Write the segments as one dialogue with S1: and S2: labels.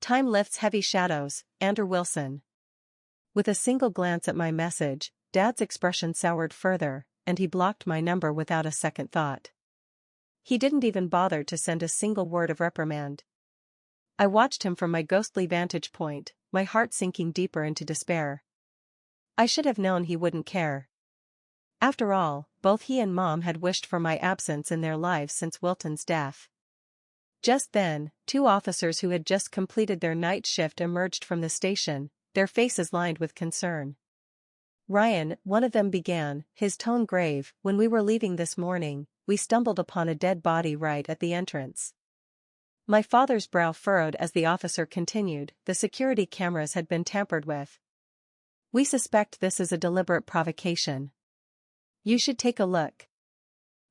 S1: Time lifts heavy shadows, Andrew Wilson. With a single glance at my message, Dad's expression soured further, and he blocked my number without a second thought. He didn't even bother to send a single word of reprimand. I watched him from my ghostly vantage point, my heart sinking deeper into despair. I should have known he wouldn't care. After all, both he and Mom had wished for my absence in their lives since Wilton's death. Just then, two officers who had just completed their night shift emerged from the station, their faces lined with concern. "Ryan," one of them began, his tone grave, "when we were leaving this morning, we stumbled upon a dead body right at the entrance." My father's brow furrowed as the officer continued, "The security cameras had been tampered with. We suspect this is a deliberate provocation. You should take a look."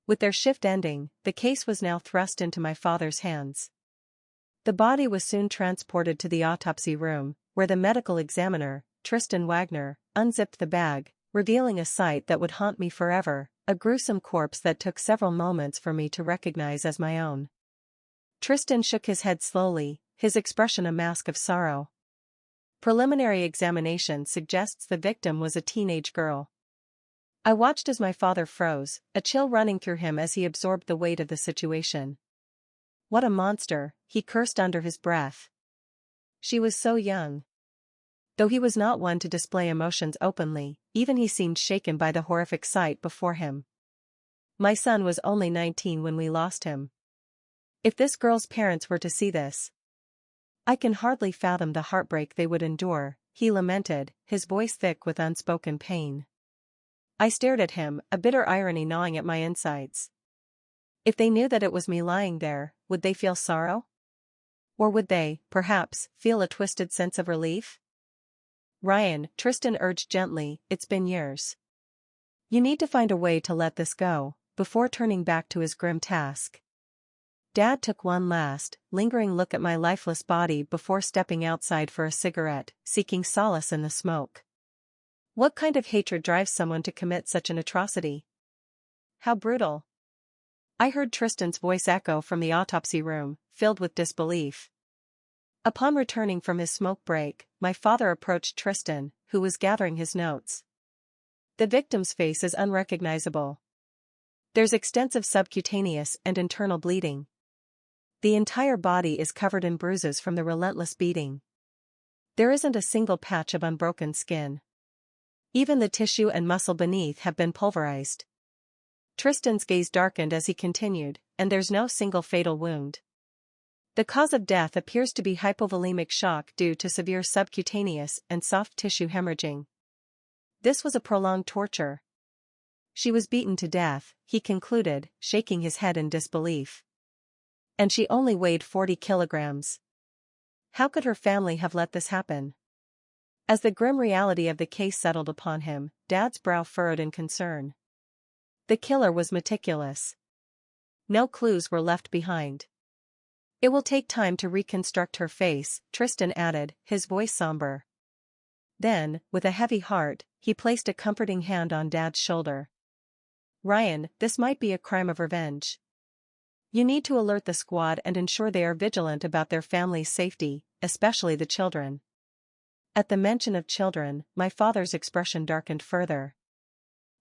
S1: With their shift ending, the case was now thrust into my father's hands. The body was soon transported to the autopsy room, where the medical examiner, Tristan Wagner, unzipped the bag, revealing a sight that would haunt me forever, a gruesome corpse that took several moments for me to recognize as my own. Tristan shook his head slowly, his expression a mask of sorrow. "Preliminary examination suggests the victim was a teenage girl." I watched as my father froze, a chill running through him as he absorbed the weight of the situation. "What a monster," he cursed under his breath. "She was so young." Though he was not one to display emotions openly, even he seemed shaken by the horrific sight before him. "My son was only 19 when we lost him. If this girl's parents were to see this, I can hardly fathom the heartbreak they would endure," he lamented, his voice thick with unspoken pain. I stared at him, a bitter irony gnawing at my insides. If they knew that it was me lying there, would they feel sorrow? Or would they, perhaps, feel a twisted sense of relief? "Ryan," Tristan urged gently, "it's been years. You need to find a way to let this go," before turning back to his grim task. Dad took one last, lingering look at my lifeless body before stepping outside for a cigarette, seeking solace in the smoke. What kind of hatred drives someone to commit such an atrocity? How brutal. I heard Tristan's voice echo from the autopsy room, filled with disbelief. Upon returning from his smoke break, my father approached Tristan, who was gathering his notes. "The victim's face is unrecognizable. There's extensive subcutaneous and internal bleeding. The entire body is covered in bruises from the relentless beating. There isn't a single patch of unbroken skin. Even the tissue and muscle beneath have been pulverized." Tristan's gaze darkened as he continued, "And there's no single fatal wound. The cause of death appears to be hypovolemic shock due to severe subcutaneous and soft tissue hemorrhaging. This was a prolonged torture. She was beaten to death," he concluded, shaking his head in disbelief. "And she only weighed 40 kilograms. How could her family have let this happen?" As the grim reality of the case settled upon him, Dad's brow furrowed in concern. The killer was meticulous. No clues were left behind. "It will take time to reconstruct her face," Tristan added, his voice somber. Then, with a heavy heart, he placed a comforting hand on Dad's shoulder. "Ryan, this might be a crime of revenge. You need to alert the squad and ensure they are vigilant about their family's safety, especially the children." At the mention of children, my father's expression darkened further.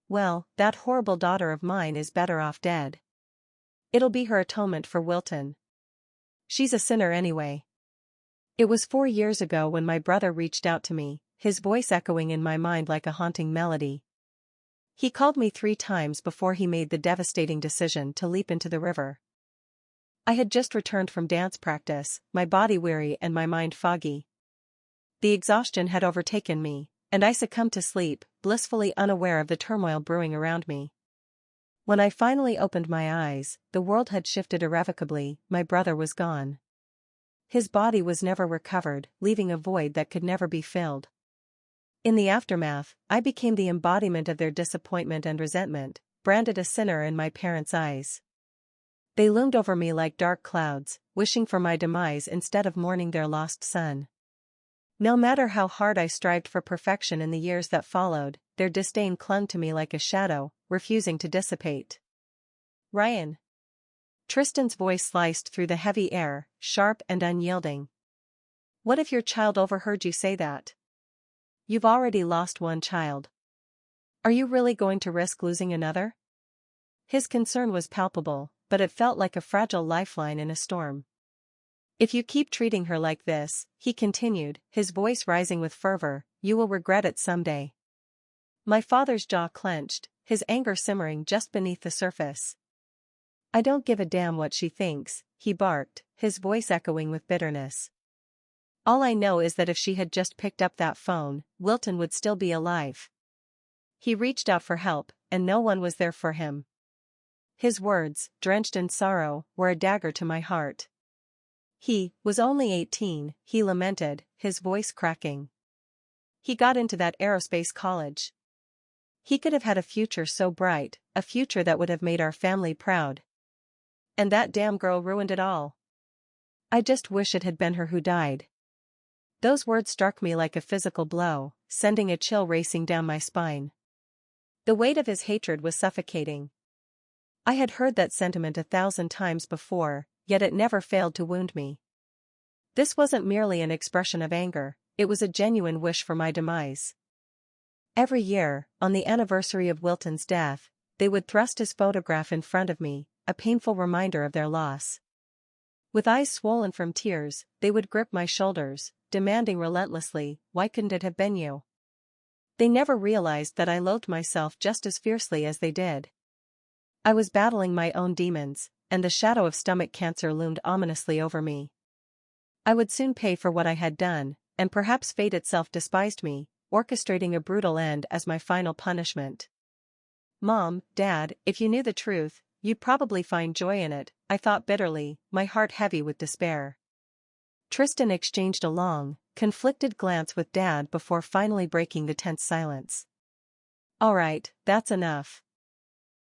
S1: "Well, that horrible daughter of mine is better off dead. It'll be her atonement for Wilton. She's a sinner anyway." It was 4 years ago when my brother reached out to me, his voice echoing in my mind like a haunting melody. He called me 3 times before he made the devastating decision to leap into the river. I had just returned from dance practice, my body weary and my mind foggy. The exhaustion had overtaken me, and I succumbed to sleep, blissfully unaware of the turmoil brewing around me. When I finally opened my eyes, the world had shifted irrevocably, my brother was gone. His body was never recovered, leaving a void that could never be filled. In the aftermath, I became the embodiment of their disappointment and resentment, branded a sinner in my parents' eyes. They loomed over me like dark clouds, wishing for my demise instead of mourning their lost son. No matter how hard I strived for perfection in the years that followed, their disdain clung to me like a shadow, refusing to dissipate. "Ryan." Tristan's voice sliced through the heavy air, sharp and unyielding. What if your child overheard you say that? You've already lost one child. Are you really going to risk losing another? His concern was palpable, but it felt like a fragile lifeline in a storm. If you keep treating her like this, he continued, his voice rising with fervor, you will regret it someday. My father's jaw clenched, his anger simmering just beneath the surface. I don't give a damn what she thinks, he barked, his voice echoing with bitterness. All I know is that if she had just picked up that phone, Wilton would still be alive. He reached out for help, and no one was there for him. His words, drenched in sorrow, were a dagger to my heart. He was only 18, he lamented, his voice cracking. He got into that aerospace college. He could have had a future so bright, a future that would have made our family proud. And that damn girl ruined it all. I just wish it had been her who died. Those words struck me like a physical blow, sending a chill racing down my spine. The weight of his hatred was suffocating. I had heard that sentiment 1,000 times before, yet it never failed to wound me. This wasn't merely an expression of anger, it was a genuine wish for my demise. Every year, on the anniversary of Wilton's death, they would thrust his photograph in front of me, a painful reminder of their loss. With eyes swollen from tears, they would grip my shoulders, demanding relentlessly, why couldn't it have been you? They never realized that I loathed myself just as fiercely as they did. I was battling my own demons, and the shadow of stomach cancer loomed ominously over me. I would soon pay for what I had done, and perhaps fate itself despised me, orchestrating a brutal end as my final punishment. Mom, Dad, if you knew the truth, you'd probably find joy in it, I thought bitterly, my heart heavy with despair. Tristan exchanged a long, conflicted glance with Dad before finally breaking the tense silence. All right, that's enough.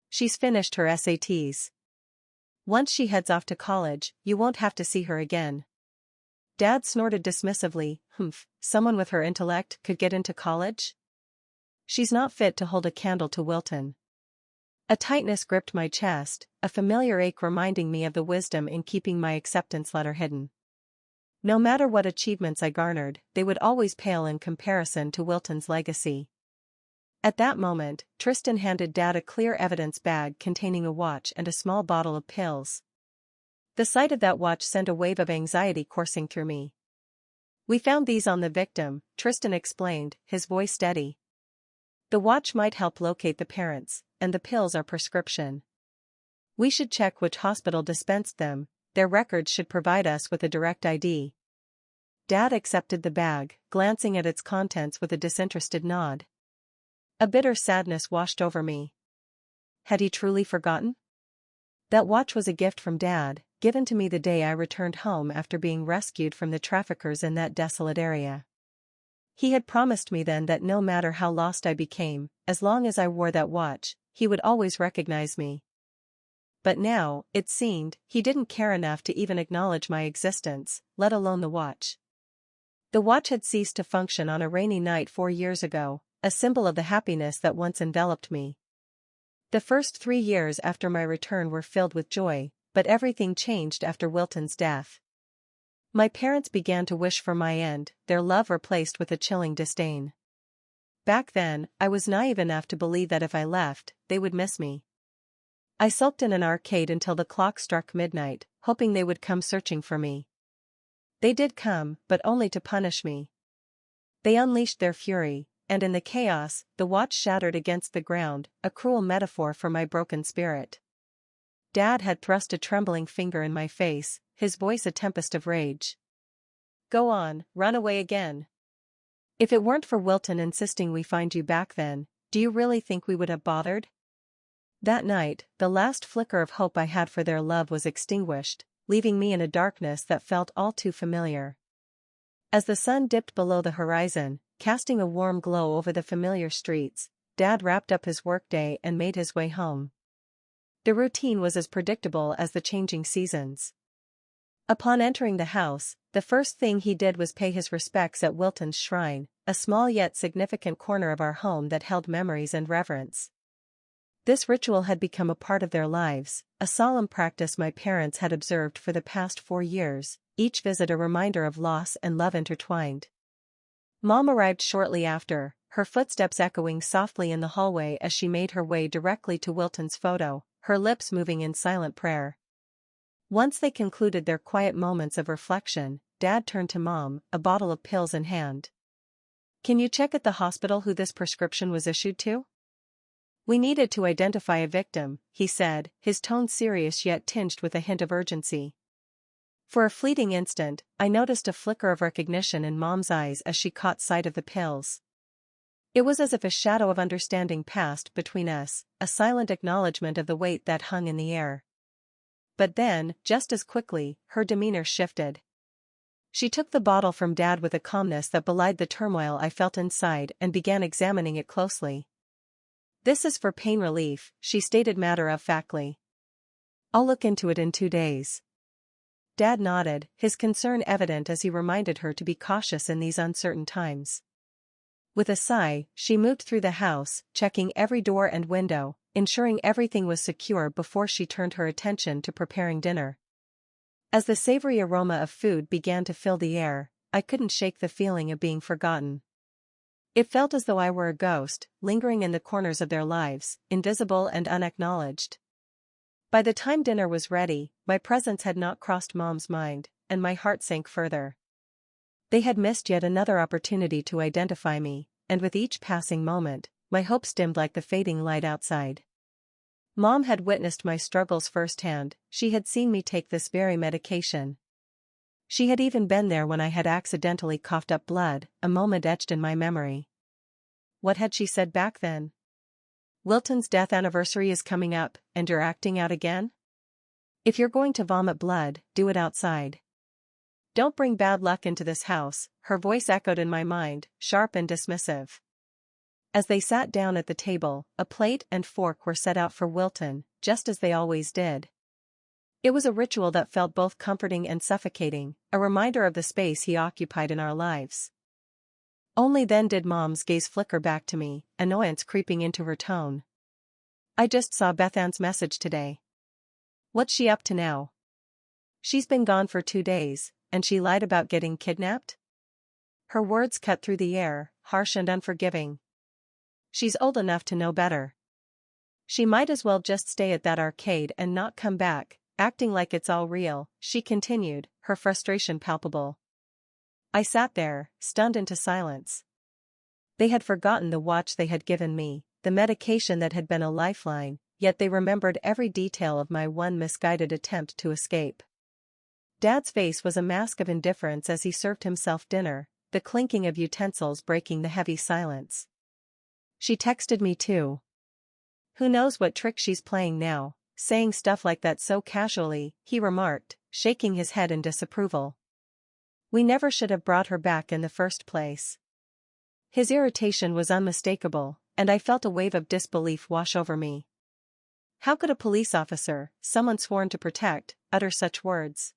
S1: She's finished her SATs. Once she heads off to college, you won't have to see her again. Dad snorted dismissively, someone with her intellect could get into college? She's not fit to hold a candle to Wilton. A tightness gripped my chest, a familiar ache reminding me of the wisdom in keeping my acceptance letter hidden. No matter what achievements I garnered, they would always pale in comparison to Wilton's legacy. At that moment, Tristan handed Dad a clear evidence bag containing a watch and a small bottle of pills. The sight of that watch sent a wave of anxiety coursing through me. We found these on the victim, Tristan explained, his voice steady. The watch might help locate the parents, and the pills are prescription. We should check which hospital dispensed them, their records should provide us with a direct ID. Dad accepted the bag, glancing at its contents with a disinterested nod. A bitter sadness washed over me. Had he truly forgotten? That watch was a gift from Dad, given to me the day I returned home after being rescued from the traffickers in that desolate area. He had promised me then that no matter how lost I became, as long as I wore that watch, he would always recognize me. But now, it seemed, he didn't care enough to even acknowledge my existence, let alone the watch. The watch had ceased to function on a rainy night 4 years ago, a symbol of the happiness that once enveloped me. The first 3 years after my return were filled with joy, but everything changed after Wilton's death. My parents began to wish for my end, their love replaced with a chilling disdain. Back then, I was naive enough to believe that if I left, they would miss me. I sulked in an arcade until the clock struck midnight, hoping they would come searching for me. They did come, but only to punish me. They unleashed their fury, and in the chaos, the watch shattered against the ground, a cruel metaphor for my broken spirit. Dad had thrust a trembling finger in my face, his voice a tempest of rage. Go on, run away again. If it weren't for Wilton insisting we find you back then, do you really think we would have bothered? That night, the last flicker of hope I had for their love was extinguished, leaving me in a darkness that felt all too familiar. As the sun dipped below the horizon, casting a warm glow over the familiar streets, Dad wrapped up his workday and made his way home. The routine was as predictable as the changing seasons. Upon entering the house, the first thing he did was pay his respects at Wilton's shrine, a small yet significant corner of our home that held memories and reverence. This ritual had become a part of their lives, a solemn practice my parents had observed for the past 4 years, each visit a reminder of loss and love intertwined. Mom arrived shortly after, her footsteps echoing softly in the hallway as she made her way directly to Wilton's photo, her lips moving in silent prayer. Once they concluded their quiet moments of reflection, Dad turned to Mom, a bottle of pills in hand. "Can you check at the hospital who this prescription was issued to?" "We needed to identify a victim," he said, his tone serious yet tinged with a hint of urgency. For a fleeting instant, I noticed a flicker of recognition in Mom's eyes as she caught sight of the pills. It was as if a shadow of understanding passed between us, a silent acknowledgement of the weight that hung in the air. But then, just as quickly, her demeanor shifted. She took the bottle from Dad with a calmness that belied the turmoil I felt inside and began examining it closely. "This is for pain relief," she stated matter-of-factly. "I'll look into it in 2 days." Dad nodded, his concern evident as he reminded her to be cautious in these uncertain times. With a sigh, she moved through the house, checking every door and window, ensuring everything was secure before she turned her attention to preparing dinner. As the savory aroma of food began to fill the air, I couldn't shake the feeling of being forgotten. It felt as though I were a ghost, lingering in the corners of their lives, invisible and unacknowledged. By the time dinner was ready, my presence had not crossed Mom's mind, and my heart sank further. They had missed yet another opportunity to identify me, and with each passing moment, my hopes dimmed like the fading light outside. Mom had witnessed my struggles firsthand, she had seen me take this very medication. She had even been there when I had accidentally coughed up blood, a moment etched in my memory. What had she said back then? "Wilton's death anniversary is coming up, and you're acting out again? If you're going to vomit blood, do it outside. Don't bring bad luck into this house," her voice echoed in my mind, sharp and dismissive. As they sat down at the table, a plate and fork were set out for Wilton, just as they always did. It was a ritual that felt both comforting and suffocating, a reminder of the space he occupied in our lives. Only then did Mom's gaze flicker back to me, annoyance creeping into her tone. "I just saw Bethann's message today. What's she up to now?" "She's been gone for 2 days, and she lied about getting kidnapped?" Her words cut through the air, harsh and unforgiving. "She's old enough to know better. She might as well just stay at that arcade and not come back, acting like it's all real," she continued, her frustration palpable. I sat there, stunned into silence. They had forgotten the watch they had given me, the medication that had been a lifeline, yet they remembered every detail of my one misguided attempt to escape. Dad's face was a mask of indifference as he served himself dinner, the clinking of utensils breaking the heavy silence. "She texted me too. Who knows what trick she's playing now, saying stuff like that so casually," he remarked, shaking his head in disapproval. "We never should have brought her back in the first place." His irritation was unmistakable, and I felt a wave of disbelief wash over me. How could a police officer, someone sworn to protect, utter such words?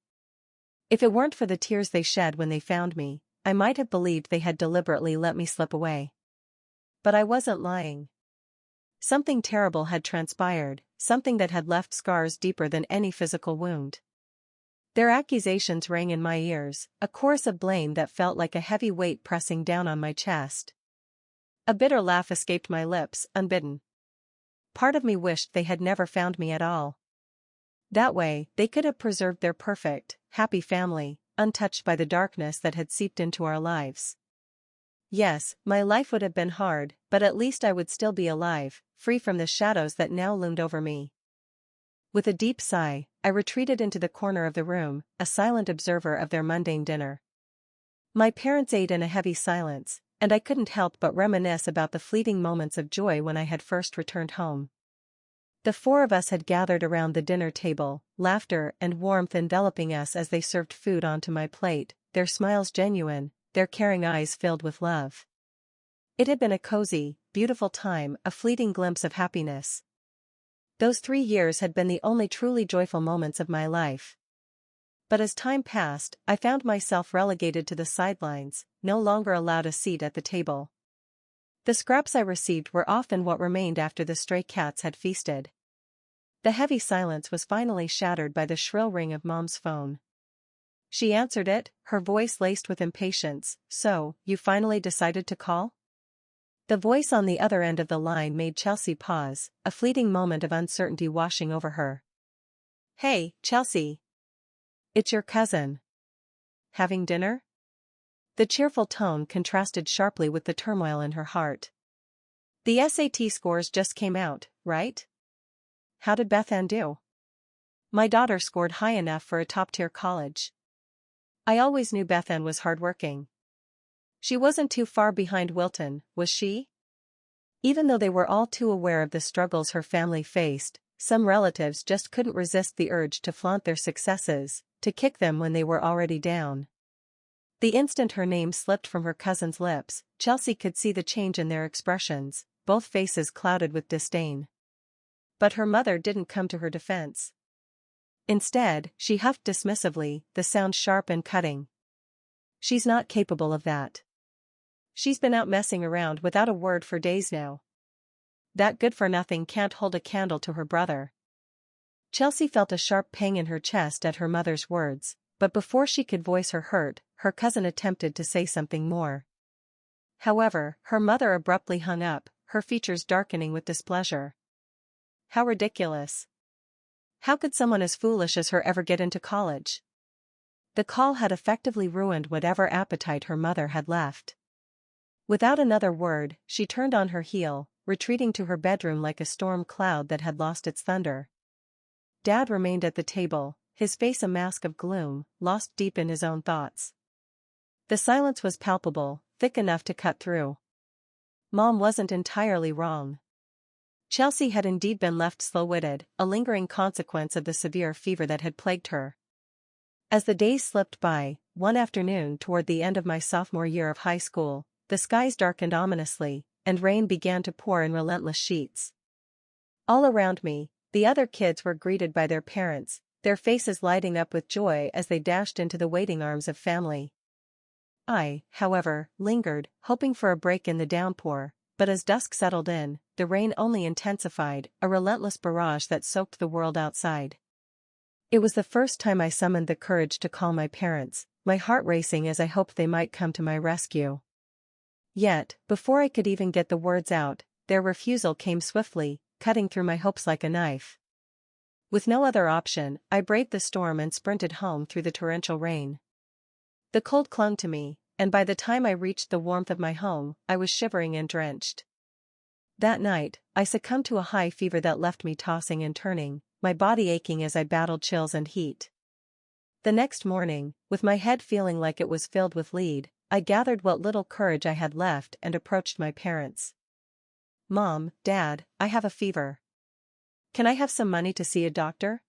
S1: If it weren't for the tears they shed when they found me, I might have believed they had deliberately let me slip away. But I wasn't lying. Something terrible had transpired, something that had left scars deeper than any physical wound. Their accusations rang in my ears, a chorus of blame that felt like a heavy weight pressing down on my chest. A bitter laugh escaped my lips, unbidden. Part of me wished they had never found me at all. That way, they could have preserved their perfect, happy family, untouched by the darkness that had seeped into our lives. Yes, my life would have been hard, but at least I would still be alive, free from the shadows that now loomed over me. With a deep sigh, I retreated into the corner of the room, a silent observer of their mundane dinner. My parents ate in a heavy silence, and I couldn't help but reminisce about the fleeting moments of joy when I had first returned home. The 4 of us had gathered around the dinner table, laughter and warmth enveloping us as they served food onto my plate, their smiles genuine, their caring eyes filled with love. It had been a cozy, beautiful time, a fleeting glimpse of happiness. Those 3 years had been the only truly joyful moments of my life. But as time passed, I found myself relegated to the sidelines, no longer allowed a seat at the table. The scraps I received were often what remained after the stray cats had feasted. The heavy silence was finally shattered by the shrill ring of Mom's phone. She answered it, her voice laced with impatience. "So, you finally decided to call?" The voice on the other end of the line made Chelsea pause, a fleeting moment of uncertainty washing over her. "Hey, Chelsea. It's your cousin. Having dinner?" The cheerful tone contrasted sharply with the turmoil in her heart. "The SAT scores just came out, right? How did Beth Ann do?" "My daughter scored high enough for a top-tier college." "I always knew Beth Ann was hardworking." "She wasn't too far behind Wilton, was she?" Even though they were all too aware of the struggles her family faced, some relatives just couldn't resist the urge to flaunt their successes, to kick them when they were already down. The instant her name slipped from her cousin's lips, Chelsea could see the change in their expressions, both faces clouded with disdain. But her mother didn't come to her defense. Instead, she huffed dismissively, the sound sharp and cutting. "She's not capable of that. She's been out messing around without a word for days now. That good-for-nothing can't hold a candle to her brother." Chelsea felt a sharp pang in her chest at her mother's words, but before she could voice her hurt, her cousin attempted to say something more. However, her mother abruptly hung up, her features darkening with displeasure. "How ridiculous. How could someone as foolish as her ever get into college?" The call had effectively ruined whatever appetite her mother had left. Without another word, she turned on her heel, retreating to her bedroom like a storm cloud that had lost its thunder. Dad remained at the table, his face a mask of gloom, lost deep in his own thoughts. The silence was palpable, thick enough to cut through. Mom wasn't entirely wrong. Chelsea had indeed been left slow-witted, a lingering consequence of the severe fever that had plagued her. As the days slipped by, one afternoon toward the end of my sophomore year of high school, the skies darkened ominously, and rain began to pour in relentless sheets. All around me, the other kids were greeted by their parents, their faces lighting up with joy as they dashed into the waiting arms of family. I, however, lingered, hoping for a break in the downpour, but as dusk settled in, the rain only intensified, a relentless barrage that soaked the world outside. It was the first time I summoned the courage to call my parents, my heart racing as I hoped they might come to my rescue. Yet, before I could even get the words out, their refusal came swiftly, cutting through my hopes like a knife. With no other option, I braved the storm and sprinted home through the torrential rain. The cold clung to me, and by the time I reached the warmth of my home, I was shivering and drenched. That night, I succumbed to a high fever that left me tossing and turning, my body aching as I battled chills and heat. The next morning, with my head feeling like it was filled with lead, I gathered what little courage I had left and approached my parents. "Mom, Dad, I have a fever. Can I have some money to see a doctor?"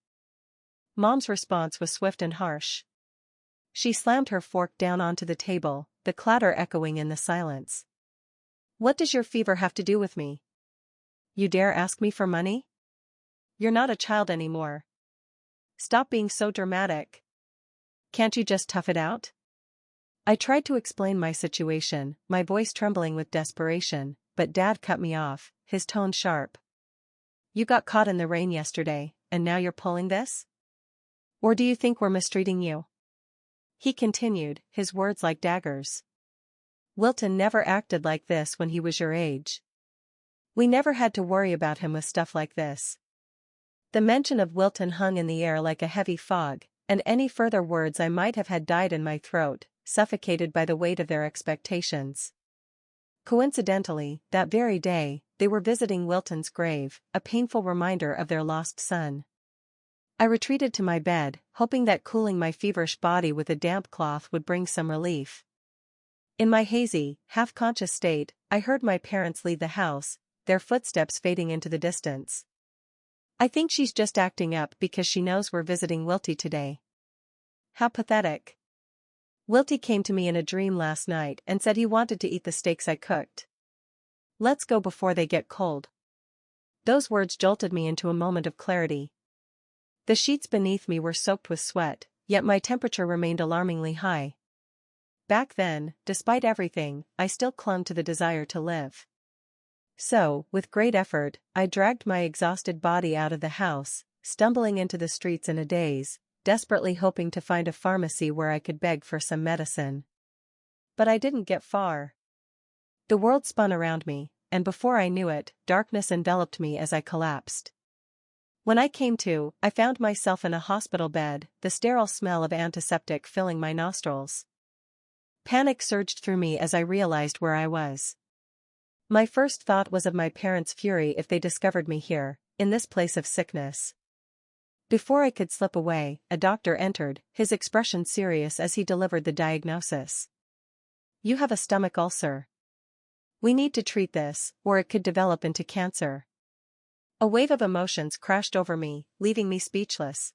S1: Mom's response was swift and harsh. She slammed her fork down onto the table, the clatter echoing in the silence. "What does your fever have to do with me? You dare ask me for money? You're not a child anymore. Stop being so dramatic. Can't you just tough it out?" I tried to explain my situation, my voice trembling with desperation, but Dad cut me off, his tone sharp. "You got caught in the rain yesterday, and now you're pulling this? Or do you think we're mistreating you?" He continued, his words like daggers. "Wilton never acted like this when he was your age. We never had to worry about him with stuff like this." The mention of Wilton hung in the air like a heavy fog, and any further words I might have had died in my throat, suffocated by the weight of their expectations. Coincidentally, that very day, they were visiting Wilton's grave, a painful reminder of their lost son. I retreated to my bed, hoping that cooling my feverish body with a damp cloth would bring some relief. In my hazy, half-conscious state, I heard my parents leave the house, their footsteps fading into the distance. "I think she's just acting up because she knows we're visiting Wilty today. How pathetic. Wilty came to me in a dream last night and said he wanted to eat the steaks I cooked. Let's go before they get cold." Those words jolted me into a moment of clarity. The sheets beneath me were soaked with sweat, yet my temperature remained alarmingly high. Back then, despite everything, I still clung to the desire to live. So, with great effort, I dragged my exhausted body out of the house, stumbling into the streets in a daze, desperately hoping to find a pharmacy where I could beg for some medicine. But I didn't get far. The world spun around me, and before I knew it, darkness enveloped me as I collapsed. When I came to, I found myself in a hospital bed, the sterile smell of antiseptic filling my nostrils. Panic surged through me as I realized where I was. My first thought was of my parents' fury if they discovered me here, in this place of sickness. Before I could slip away, a doctor entered, his expression serious as he delivered the diagnosis. "You have a stomach ulcer. We need to treat this, or it could develop into cancer." A wave of emotions crashed over me, leaving me speechless.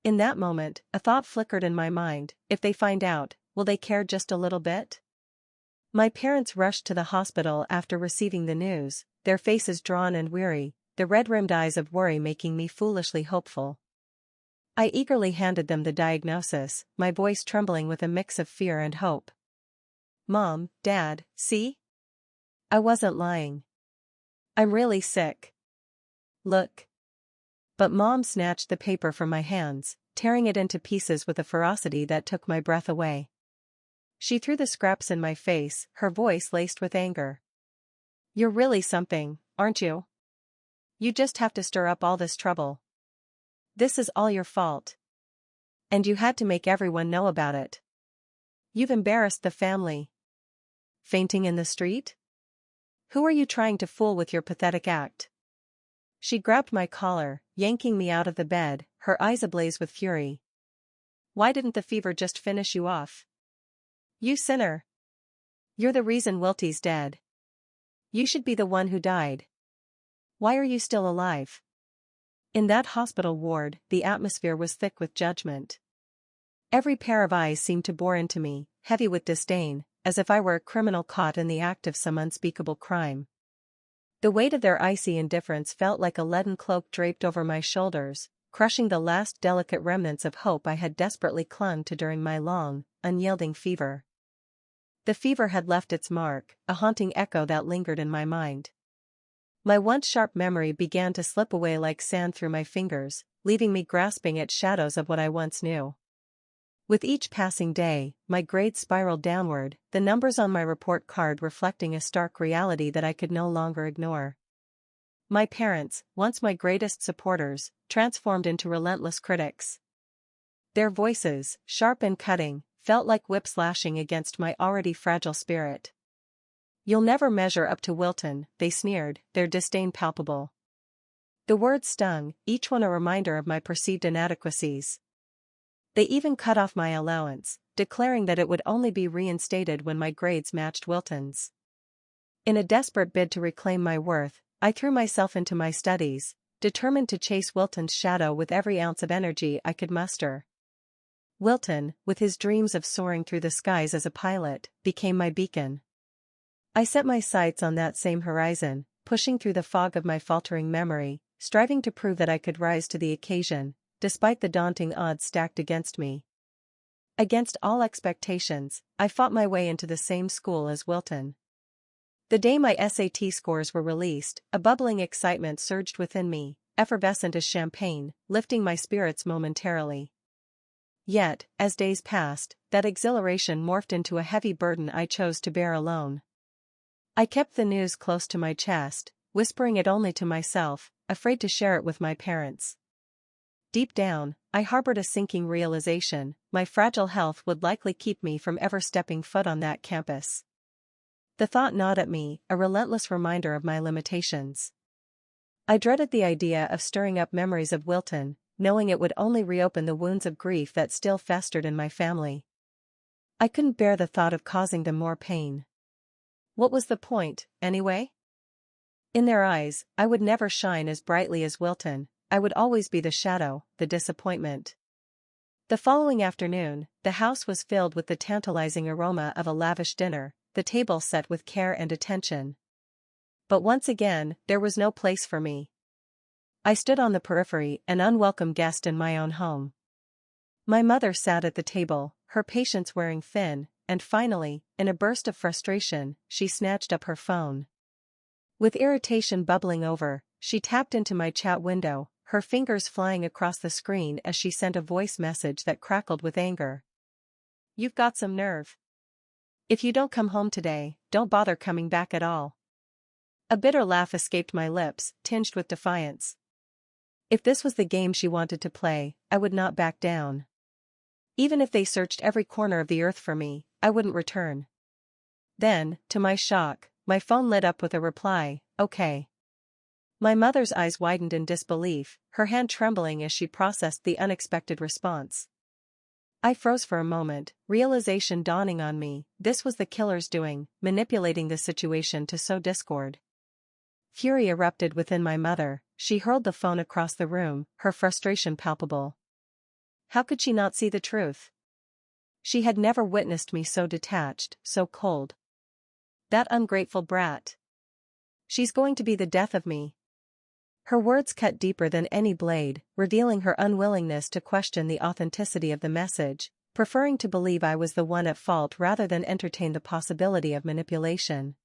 S1: In that moment, a thought flickered in my mind: if they find out, will they care just a little bit? My parents rushed to the hospital after receiving the news, their faces drawn and weary, the red-rimmed eyes of worry making me foolishly hopeful. I eagerly handed them the diagnosis, my voice trembling with a mix of fear and hope. "Mom, Dad, see? I wasn't lying. I'm really sick. Look." But Mom snatched the paper from my hands, tearing it into pieces with a ferocity that took my breath away. She threw the scraps in my face, her voice laced with anger. "You're really something, aren't you? You just have to stir up all this trouble. This is all your fault. And you had to make everyone know about it. You've embarrassed the family. Fainting in the street? Who are you trying to fool with your pathetic act?" She grabbed my collar, yanking me out of the bed, her eyes ablaze with fury. "Why didn't the fever just finish you off? You sinner! You're the reason Wiltie's dead. You should be the one who died. Why are you still alive?" In that hospital ward, the atmosphere was thick with judgment. Every pair of eyes seemed to bore into me, heavy with disdain, as if I were a criminal caught in the act of some unspeakable crime. The weight of their icy indifference felt like a leaden cloak draped over my shoulders, crushing the last delicate remnants of hope I had desperately clung to during my long, unyielding fever. The fever had left its mark, a haunting echo that lingered in my mind. My once sharp memory began to slip away like sand through my fingers, leaving me grasping at shadows of what I once knew. With each passing day, my grades spiraled downward, the numbers on my report card reflecting a stark reality that I could no longer ignore. My parents, once my greatest supporters, transformed into relentless critics. Their voices, sharp and cutting, felt like whips lashing against my already fragile spirit. "You'll never measure up to Wilton," they sneered, their disdain palpable. The words stung, each one a reminder of my perceived inadequacies. They even cut off my allowance, declaring that it would only be reinstated when my grades matched Wilton's. In a desperate bid to reclaim my worth, I threw myself into my studies, determined to chase Wilton's shadow with every ounce of energy I could muster. Wilton, with his dreams of soaring through the skies as a pilot, became my beacon. I set my sights on that same horizon, pushing through the fog of my faltering memory, striving to prove that I could rise to the occasion, despite the daunting odds stacked against me. Against all expectations, I fought my way into the same school as Wilton. The day my SAT scores were released, a bubbling excitement surged within me, effervescent as champagne, lifting my spirits momentarily. Yet, as days passed, that exhilaration morphed into a heavy burden I chose to bear alone. I kept the news close to my chest, whispering it only to myself, afraid to share it with my parents. Deep down, I harbored a sinking realization: my fragile health would likely keep me from ever stepping foot on that campus. The thought gnawed at me, a relentless reminder of my limitations. I dreaded the idea of stirring up memories of Wilton, knowing it would only reopen the wounds of grief that still festered in my family. I couldn't bear the thought of causing them more pain. What was the point, anyway? In their eyes, I would never shine as brightly as Wilton. I would always be the shadow, the disappointment. The following afternoon, the house was filled with the tantalizing aroma of a lavish dinner, the table set with care and attention. But once again, there was no place for me. I stood on the periphery, an unwelcome guest in my own home. My mother sat at the table, her patience wearing thin, and finally, in a burst of frustration, she snatched up her phone. With irritation bubbling over, she tapped into my chat window, her fingers flying across the screen as she sent a voice message that crackled with anger. "You've got some nerve. If you don't come home today, don't bother coming back at all." A bitter laugh escaped my lips, tinged with defiance. If this was the game she wanted to play, I would not back down. Even if they searched every corner of the earth for me, I wouldn't return. Then, to my shock, my phone lit up with a reply, "Okay." My mother's eyes widened in disbelief, her hand trembling as she processed the unexpected response. I froze for a moment, realization dawning on me, this was the killer's doing, manipulating the situation to sow discord. Fury erupted within my mother, she hurled the phone across the room, her frustration palpable. How could she not see the truth? She had never witnessed me so detached, so cold. That ungrateful brat. She's going to be the death of me. Her words cut deeper than any blade, revealing her unwillingness to question the authenticity of the message, preferring to believe I was the one at fault rather than entertain the possibility of manipulation.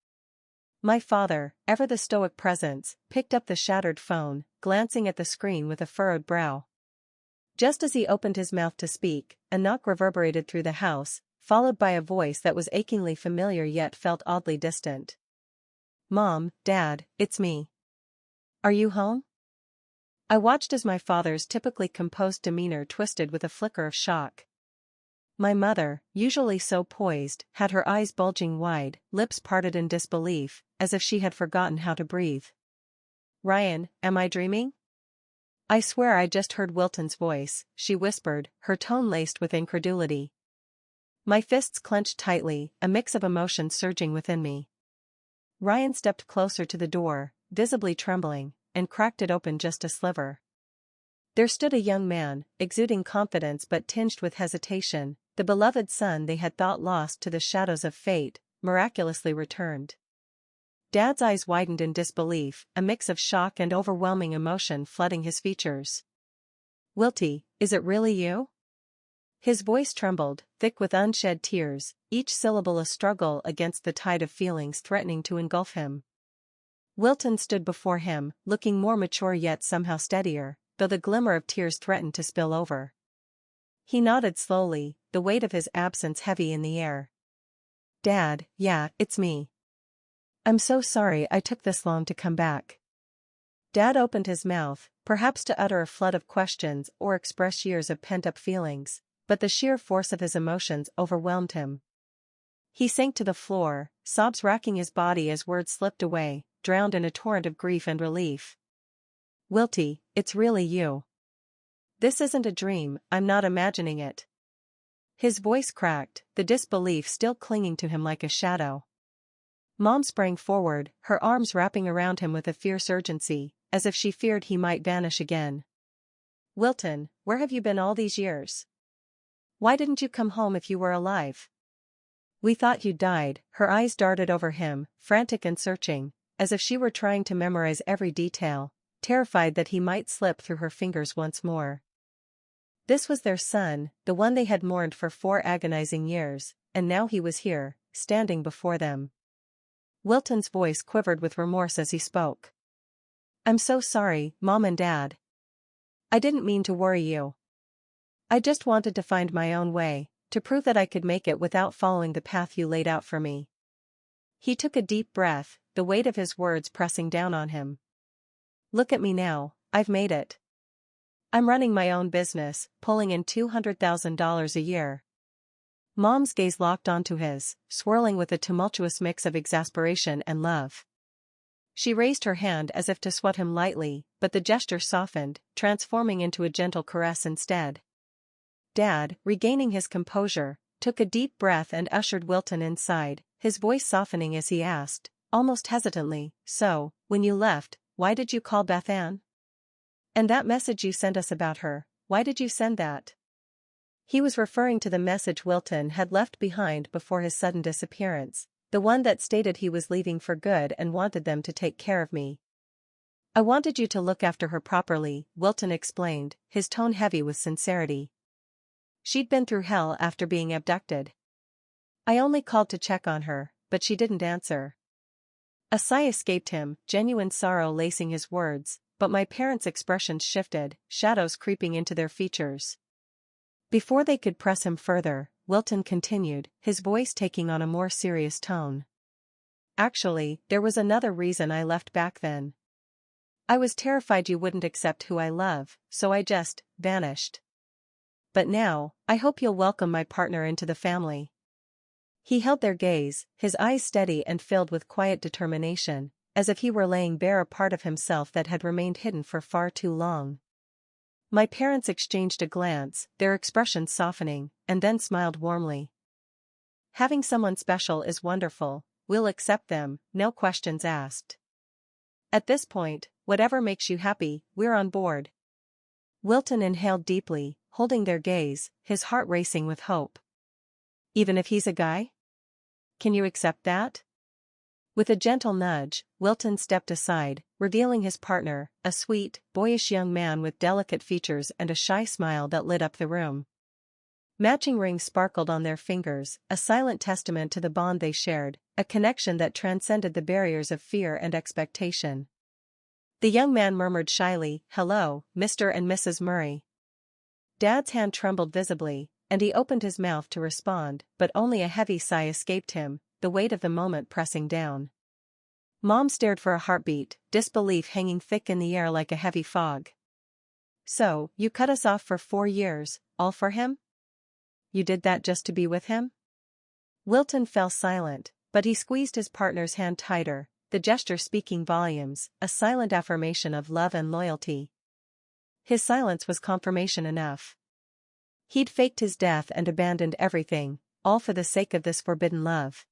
S1: My father, ever the stoic presence, picked up the shattered phone, glancing at the screen with a furrowed brow. Just as he opened his mouth to speak, a knock reverberated through the house, followed by a voice that was achingly familiar yet felt oddly distant. "Mom, Dad, it's me. Are you home?" I watched as my father's typically composed demeanor twisted with a flicker of shock. My mother, usually so poised, had her eyes bulging wide, lips parted in disbelief, as if she had forgotten how to breathe. "Ryan, am I dreaming?" "I swear I just heard Wilton's voice," she whispered, her tone laced with incredulity. My fists clenched tightly, a mix of emotions surging within me. Ryan stepped closer to the door, visibly trembling, and cracked it open just a sliver. There stood a young man, exuding confidence but tinged with hesitation, the beloved son they had thought lost to the shadows of fate, miraculously returned. Dad's eyes widened in disbelief, a mix of shock and overwhelming emotion flooding his features. "Wilty, is it really you?" His voice trembled, thick with unshed tears, each syllable a struggle against the tide of feelings threatening to engulf him. Wilton stood before him, looking more mature yet somehow steadier, though the glimmer of tears threatened to spill over. He nodded slowly, the weight of his absence heavy in the air. "Dad, yeah, it's me. I'm so sorry I took this long to come back." Dad opened his mouth, perhaps to utter a flood of questions or express years of pent-up feelings, but the sheer force of his emotions overwhelmed him. He sank to the floor, sobs racking his body as words slipped away, drowned in a torrent of grief and relief. "Wilty, it's really you. This isn't a dream, I'm not imagining it." His voice cracked, the disbelief still clinging to him like a shadow. Mom sprang forward, her arms wrapping around him with a fierce urgency, as if she feared he might vanish again. "Wilton, where have you been all these years? Why didn't you come home if you were alive? We thought you died." Her eyes darted over him, frantic and searching, as if she were trying to memorize every detail, terrified that he might slip through her fingers once more. This was their son, the one they had mourned for 4 agonizing years, and now he was here, standing before them. Wilton's voice quivered with remorse as he spoke. "I'm so sorry, Mom and Dad. I didn't mean to worry you. I just wanted to find my own way, to prove that I could make it without following the path you laid out for me." He took a deep breath, the weight of his words pressing down on him. "Look at me now, I've made it. I'm running my own business, pulling in $200,000 a year." Mom's gaze locked onto his, swirling with a tumultuous mix of exasperation and love. She raised her hand as if to swat him lightly, but the gesture softened, transforming into a gentle caress instead. Dad, regaining his composure, took a deep breath and ushered Wilton inside, his voice softening as he asked, almost hesitantly, "So, when you left, why did you call Beth Ann? And that message you sent us about her, why did you send that?" He was referring to the message Wilton had left behind before his sudden disappearance, the one that stated he was leaving for good and wanted them to take care of me. "I wanted you to look after her properly," Wilton explained, his tone heavy with sincerity. "She'd been through hell after being abducted. I only called to check on her, but she didn't answer." A sigh escaped him, genuine sorrow lacing his words, but my parents' expressions shifted, shadows creeping into their features. Before they could press him further, Wilton continued, his voice taking on a more serious tone. Actually, there was another reason I left back then. I was terrified you wouldn't accept who I love, so I just vanished. But now, I hope you'll welcome my partner into the family. He held their gaze, his eyes steady and filled with quiet determination, as if he were laying bare a part of himself that had remained hidden for far too long. My parents exchanged a glance, their expressions softening, and then smiled warmly. Having someone special is wonderful, we'll accept them, no questions asked. At this point, whatever makes you happy, we're on board. Wilton inhaled deeply, holding their gaze, his heart racing with hope. Even if he's a guy? Can you accept that? With a gentle nudge, Wilton stepped aside, revealing his partner, a sweet, boyish young man with delicate features and a shy smile that lit up the room. Matching rings sparkled on their fingers, a silent testament to the bond they shared, a connection that transcended the barriers of fear and expectation. The young man murmured shyly, "Hello, Mr. and Mrs. Murray." Dad's hand trembled visibly, and he opened his mouth to respond, but only a heavy sigh escaped him, the weight of the moment pressing down. Mom stared for a heartbeat, disbelief hanging thick in the air like a heavy fog. "So, you cut us off for 4 years, all for him? You did that just to be with him?" Wilton fell silent, but he squeezed his partner's hand tighter, the gesture speaking volumes, a silent affirmation of love and loyalty. His silence was confirmation enough. He'd faked his death and abandoned everything, all for the sake of this forbidden love.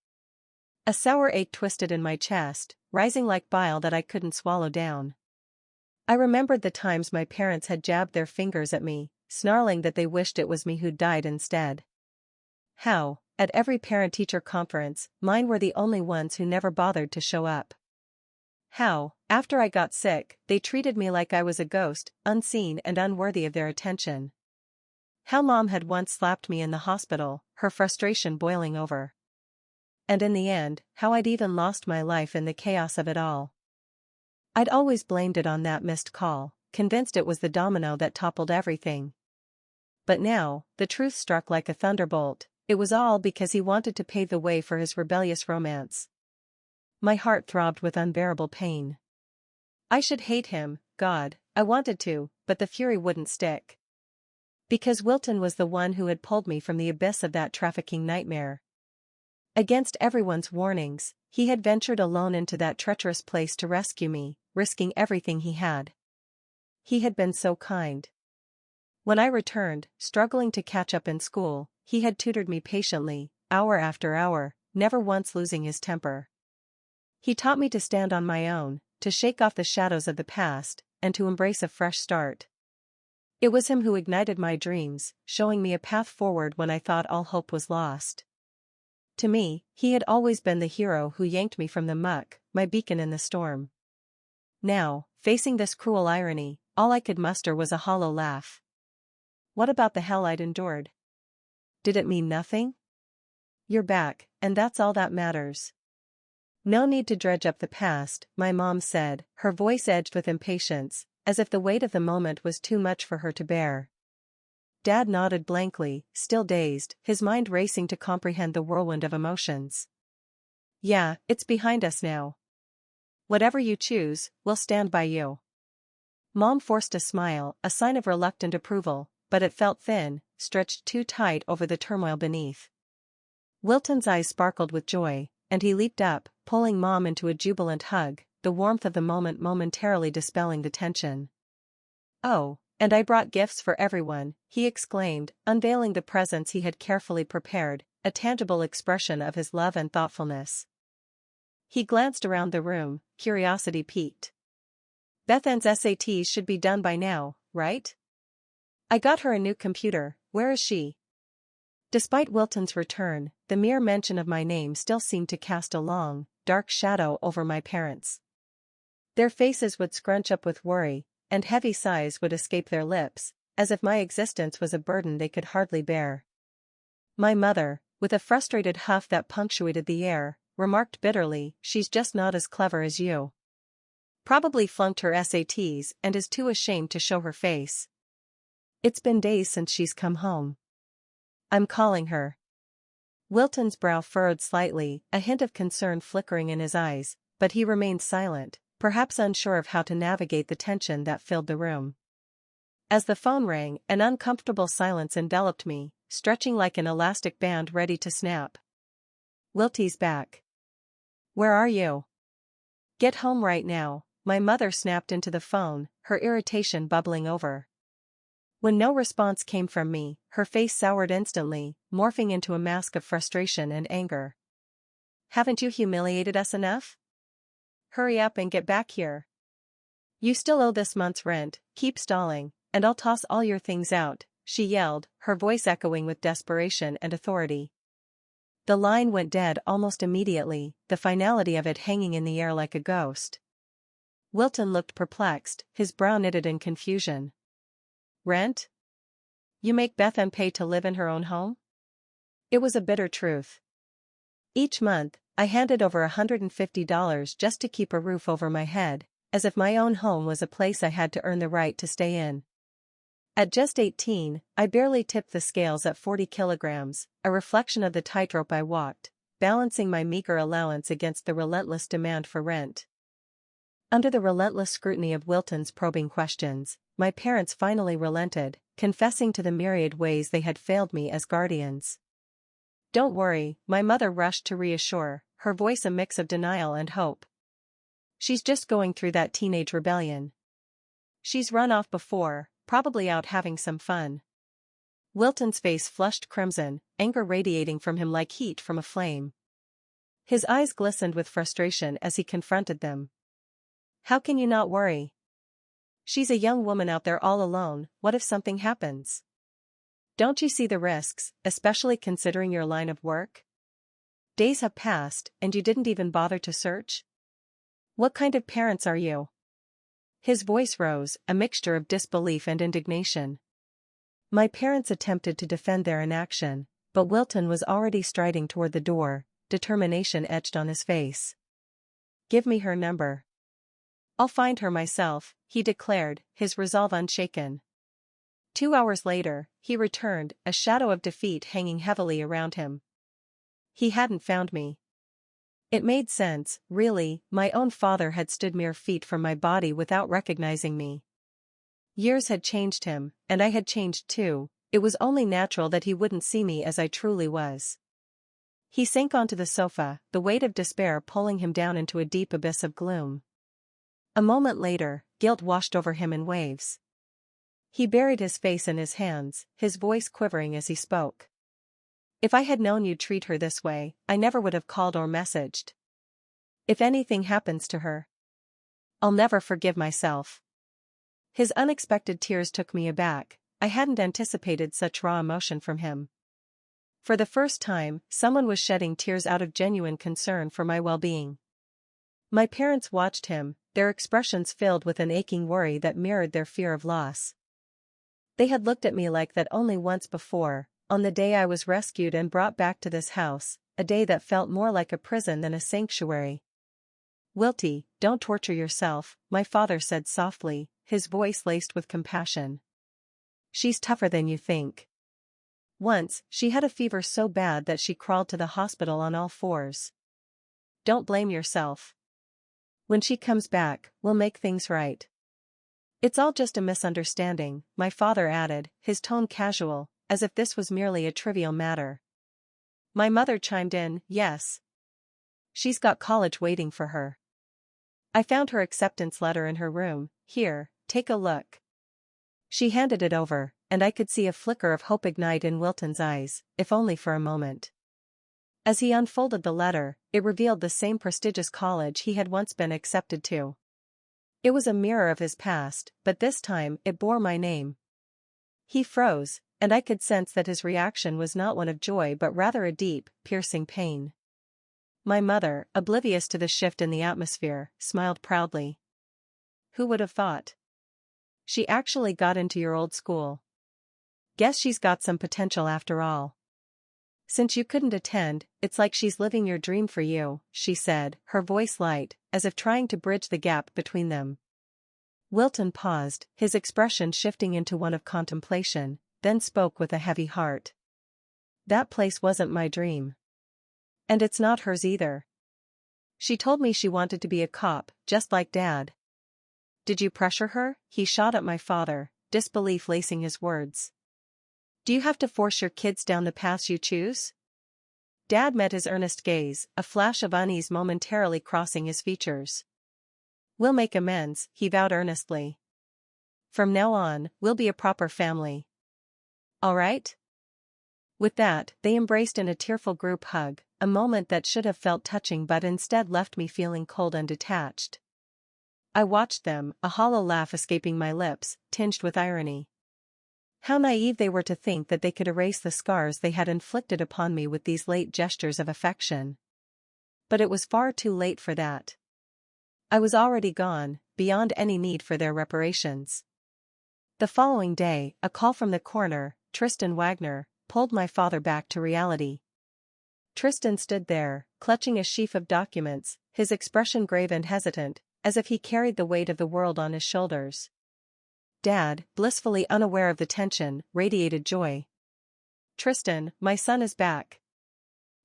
S1: A sour ache twisted in my chest, rising like bile that I couldn't swallow down. I remembered the times my parents had jabbed their fingers at me, snarling that they wished it was me who'd died instead. How, at every parent-teacher conference, mine were the only ones who never bothered to show up. How, after I got sick, they treated me like I was a ghost, unseen and unworthy of their attention. How Mom had once slapped me in the hospital, her frustration boiling over. And in the end, how I'd even lost my life in the chaos of it all. I'd always blamed it on that missed call, convinced it was the domino that toppled everything. But now, the truth struck like a thunderbolt, it was all because he wanted to pave the way for his rebellious romance. My heart throbbed with unbearable pain. I should hate him, God, I wanted to, but the fury wouldn't stick. Because Wilton was the one who had pulled me from the abyss of that trafficking nightmare. Against everyone's warnings, he had ventured alone into that treacherous place to rescue me, risking everything he had. He had been so kind. When I returned, struggling to catch up in school, he had tutored me patiently, hour after hour, never once losing his temper. He taught me to stand on my own, to shake off the shadows of the past, and to embrace a fresh start. It was him who ignited my dreams, showing me a path forward when I thought all hope was lost. To me, he had always been the hero who yanked me from the muck, my beacon in the storm. Now, facing this cruel irony, all I could muster was a hollow laugh. What about the hell I'd endured? Did it mean nothing? You're back, and that's all that matters. No need to dredge up the past, my mom said, her voice edged with impatience, as if the weight of the moment was too much for her to bear. Dad nodded blankly, still dazed, his mind racing to comprehend the whirlwind of emotions. Yeah, it's behind us now. Whatever you choose, we'll stand by you. Mom forced a smile, a sign of reluctant approval, but it felt thin, stretched too tight over the turmoil beneath. Wilton's eyes sparkled with joy, and he leaped up, pulling Mom into a jubilant hug, the warmth of the moment momentarily dispelling the tension. Oh, and I brought gifts for everyone, he exclaimed, unveiling the presents he had carefully prepared, a tangible expression of his love and thoughtfulness. He glanced around the room, curiosity piqued. Beth Ann's SATs should be done by now, right? I got her a new computer, where is she? Despite Wilton's return, the mere mention of my name still seemed to cast a long, dark shadow over my parents. Their faces would scrunch up with worry, and heavy sighs would escape their lips, as if my existence was a burden they could hardly bear. My mother, with a frustrated huff that punctuated the air, remarked bitterly, "She's just not as clever as you." Probably flunked her SATs and is too ashamed to show her face. It's been days since she's come home. I'm calling her. Wilton's brow furrowed slightly, a hint of concern flickering in his eyes, but he remained silent, perhaps unsure of how to navigate the tension that filled the room. As the phone rang, an uncomfortable silence enveloped me, stretching like an elastic band ready to snap. Wiltie's back. Where are you? Get home right now, my mother snapped into the phone, her irritation bubbling over. When no response came from me, her face soured instantly, morphing into a mask of frustration and anger. Haven't you humiliated us enough? Hurry up and get back here. You still owe this month's rent, keep stalling, and I'll toss all your things out, she yelled, her voice echoing with desperation and authority. The line went dead almost immediately, the finality of it hanging in the air like a ghost. Wilton looked perplexed, his brow knitted in confusion. Rent? You make Bethan pay to live in her own home? It was a bitter truth. Each month, I handed over $150 just to keep a roof over my head, as if my own home was a place I had to earn the right to stay in. At just 18, I barely tipped the scales at 40 kilograms, a reflection of the tightrope I walked, balancing my meager allowance against the relentless demand for rent. Under the relentless scrutiny of Wilton's probing questions, my parents finally relented, confessing to the myriad ways they had failed me as guardians. Don't worry, my mother rushed to reassure, her voice a mix of denial and hope. She's just going through that teenage rebellion. She's run off before, probably out having some fun. Wilton's face flushed crimson, anger radiating from him like heat from a flame. His eyes glistened with frustration as he confronted them. How can you not worry? She's a young woman out there all alone, what if something happens? Don't you see the risks, especially considering your line of work? Days have passed, and you didn't even bother to search? What kind of parents are you? His voice rose, a mixture of disbelief and indignation. My parents attempted to defend their inaction, but Wilton was already striding toward the door, determination etched on his face. Give me her number. I'll find her myself, he declared, his resolve unshaken. 2 hours later, he returned, a shadow of defeat hanging heavily around him. He hadn't found me. It made sense, really, my own father had stood mere feet from my body without recognizing me. Years had changed him, and I had changed too, it was only natural that he wouldn't see me as I truly was. He sank onto the sofa, the weight of despair pulling him down into a deep abyss of gloom. A moment later, guilt washed over him in waves. He buried his face in his hands, his voice quivering as he spoke. If I had known you'd treat her this way, I never would have called or messaged. If anything happens to her, I'll never forgive myself. His unexpected tears took me aback, I hadn't anticipated such raw emotion from him. For the first time, someone was shedding tears out of genuine concern for my well-being. My parents watched him, their expressions filled with an aching worry that mirrored their fear of loss. They had looked at me like that only once before, on the day I was rescued and brought back to this house, a day that felt more like a prison than a sanctuary. Wilty, don't torture yourself, my father said softly, his voice laced with compassion. She's tougher than you think. Once, she had a fever so bad that she crawled to the hospital on all fours. Don't blame yourself. When she comes back, we'll make things right. It's all just a misunderstanding, my father added, his tone casual, as if this was merely a trivial matter. My mother chimed in, yes. She's got college waiting for her. I found her acceptance letter in her room, here, take a look. She handed it over, and I could see a flicker of hope ignite in Wilton's eyes, if only for a moment. As he unfolded the letter, it revealed the same prestigious college he had once been accepted to. It was a mirror of his past, but this time it bore my name. He froze, and I could sense that his reaction was not one of joy but rather a deep, piercing pain. My mother, oblivious to the shift in the atmosphere, smiled proudly. Who would have thought? She actually got into your old school. Guess she's got some potential after all. Since you couldn't attend, it's like she's living your dream for you, she said, her voice light, as if trying to bridge the gap between them. Wilton paused, his expression shifting into one of contemplation, then spoke with a heavy heart. That place wasn't my dream. And it's not hers either. She told me she wanted to be a cop, just like Dad. Did you pressure her? He shot at my father, disbelief lacing his words. Do you have to force your kids down the paths you choose? Dad met his earnest gaze, a flash of unease momentarily crossing his features. We'll make amends, he vowed earnestly. From now on, we'll be a proper family. All right? With that, they embraced in a tearful group hug, a moment that should have felt touching but instead left me feeling cold and detached. I watched them, a hollow laugh escaping my lips, tinged with irony. How naive they were to think that they could erase the scars they had inflicted upon me with these late gestures of affection. But it was far too late for that. I was already gone, beyond any need for their reparations. The following day, a call from the coroner, Tristan Wagner, pulled my father back to reality. Tristan stood there, clutching a sheaf of documents, his expression grave and hesitant, as if he carried the weight of the world on his shoulders. Dad, blissfully unaware of the tension, radiated joy. Tristan, my son is back.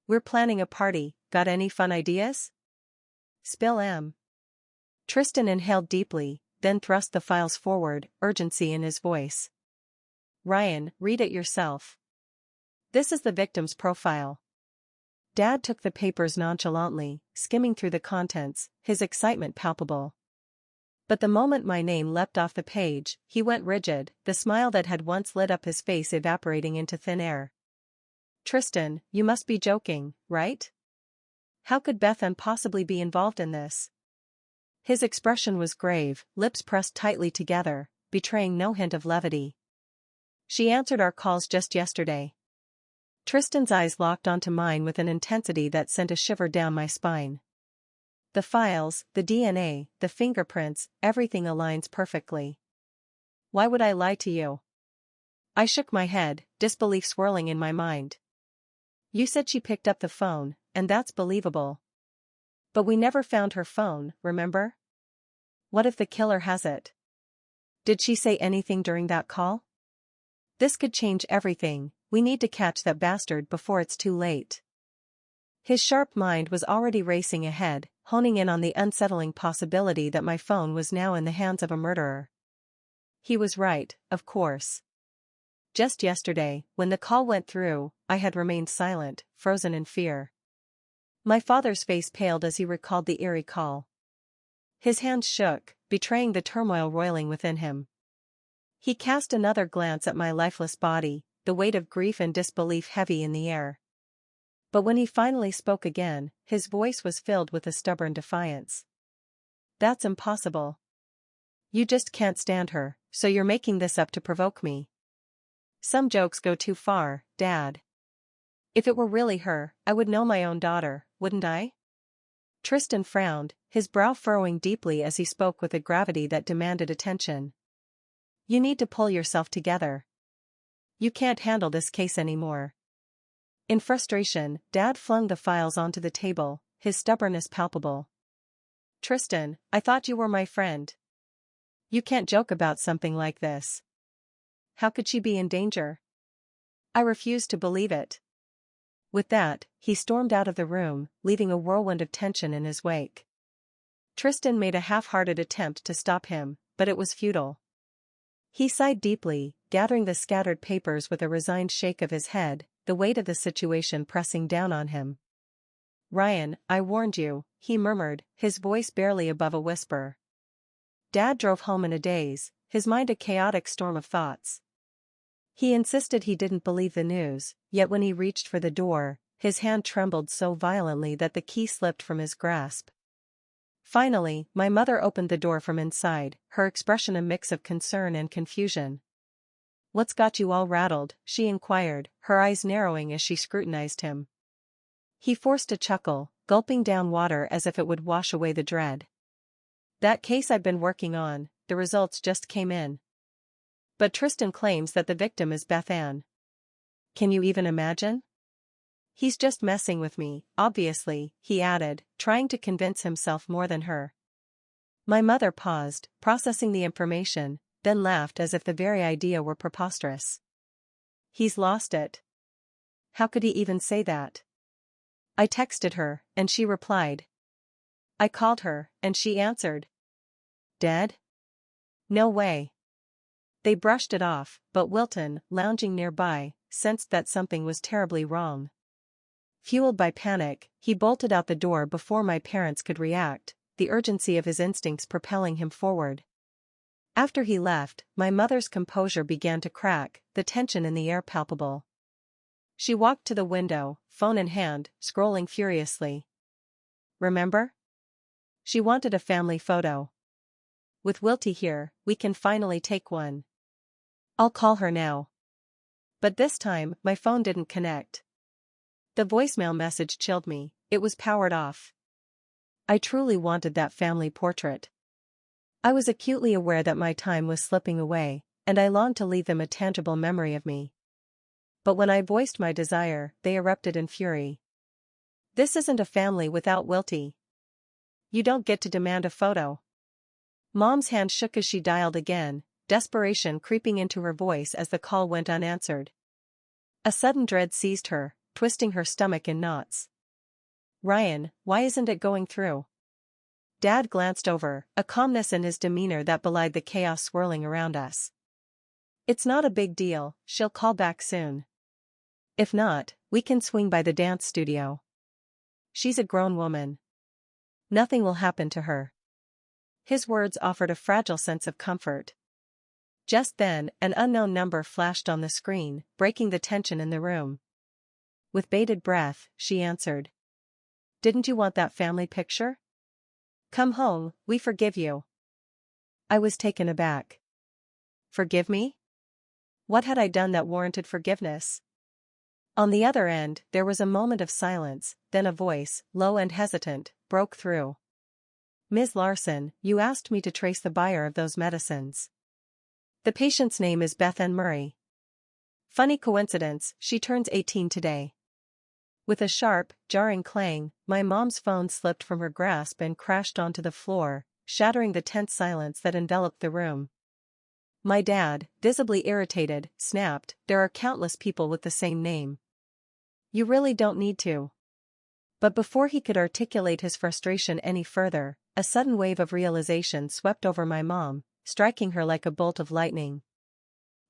S1: We're planning a party, got any fun ideas? Spill M. Tristan inhaled deeply, then thrust the files forward, urgency in his voice. Ryan, read it yourself. This is the victim's profile. Dad took the papers nonchalantly, skimming through the contents, his excitement palpable. But the moment my name leapt off the page, he went rigid, the smile that had once lit up his face evaporating into thin air. Tristan, you must be joking, right? How could Beth Ann possibly be involved in this? His expression was grave, lips pressed tightly together, betraying no hint of levity. She answered our calls just yesterday. Tristan's eyes locked onto mine with an intensity that sent a shiver down my spine. The files, the DNA, the fingerprints, everything aligns perfectly. Why would I lie to you? I shook my head, disbelief swirling in my mind. You said she picked up the phone, and that's believable. But we never found her phone, remember? What if the killer has it? Did she say anything during that call? This could change everything, we need to catch that bastard before it's too late. His sharp mind was already racing ahead, honing in on the unsettling possibility that my phone was now in the hands of a murderer. He was right, of course. Just yesterday, when the call went through, I had remained silent, frozen in fear. My father's face paled as he recalled the eerie call. His hands shook, betraying the turmoil roiling within him. He cast another glance at my lifeless body, the weight of grief and disbelief heavy in the air. But when he finally spoke again, his voice was filled with a stubborn defiance. That's impossible. You just can't stand her, so you're making this up to provoke me. Some jokes go too far, Dad. If it were really her, I would know my own daughter, wouldn't I? Tristan frowned, his brow furrowing deeply as he spoke with a gravity that demanded attention. You need to pull yourself together. You can't handle this case anymore. In frustration, Dad flung the files onto the table, his stubbornness palpable. Tristan, I thought you were my friend. You can't joke about something like this. How could she be in danger? I refused to believe it. With that, he stormed out of the room, leaving a whirlwind of tension in his wake. Tristan made a half-hearted attempt to stop him, but it was futile. He sighed deeply, gathering the scattered papers with a resigned shake of his head, the weight of the situation pressing down on him. Ryan, I warned you, he murmured, his voice barely above a whisper. Dad drove home in a daze, his mind a chaotic storm of thoughts. He insisted he didn't believe the news, yet when he reached for the door, his hand trembled so violently that the key slipped from his grasp. Finally, my mother opened the door from inside, her expression a mix of concern and confusion. What's got you all rattled? She inquired, her eyes narrowing as she scrutinized him. He forced a chuckle, gulping down water as if it would wash away the dread. That case I've been working on, the results just came in. But Tristan claims that the victim is Beth Ann. Can you even imagine? He's just messing with me, obviously, he added, trying to convince himself more than her. My mother paused, processing the information, then laughed as if the very idea were preposterous. He's lost it. How could he even say that? I texted her, and she replied. I called her, and she answered. Dead? No way. They brushed it off, but Wilton, lounging nearby, sensed that something was terribly wrong. Fueled by panic, he bolted out the door before my parents could react, the urgency of his instincts propelling him forward. After he left, my mother's composure began to crack, the tension in the air palpable. She walked to the window, phone in hand, scrolling furiously. Remember? She wanted a family photo. With Wilty here, we can finally take one. I'll call her now. But this time, my phone didn't connect. The voicemail message chilled me, it was powered off. I truly wanted that family portrait. I was acutely aware that my time was slipping away, and I longed to leave them a tangible memory of me. But when I voiced my desire, they erupted in fury. This isn't a family without Wilty. You don't get to demand a photo. Mom's hand shook as she dialed again, desperation creeping into her voice as the call went unanswered. A sudden dread seized her, twisting her stomach in knots. Ryan, why isn't it going through? Dad glanced over, a calmness in his demeanor that belied the chaos swirling around us. It's not a big deal, she'll call back soon. If not, we can swing by the dance studio. She's a grown woman. Nothing will happen to her. His words offered a fragile sense of comfort. Just then, an unknown number flashed on the screen, breaking the tension in the room. With bated breath, she answered. Didn't you want that family picture? Come home, we forgive you. I was taken aback. Forgive me? What had I done that warranted forgiveness? On the other end, there was a moment of silence, then a voice, low and hesitant, broke through. Ms. Larson, you asked me to trace the buyer of those medicines. The patient's name is Beth Ann Murray. Funny coincidence, she turns 18 today. With a sharp, jarring clang, my mom's phone slipped from her grasp and crashed onto the floor, shattering the tense silence that enveloped the room. My dad, visibly irritated, snapped, there are countless people with the same name. You really don't need to. But before he could articulate his frustration any further, a sudden wave of realization swept over my mom, striking her like a bolt of lightning.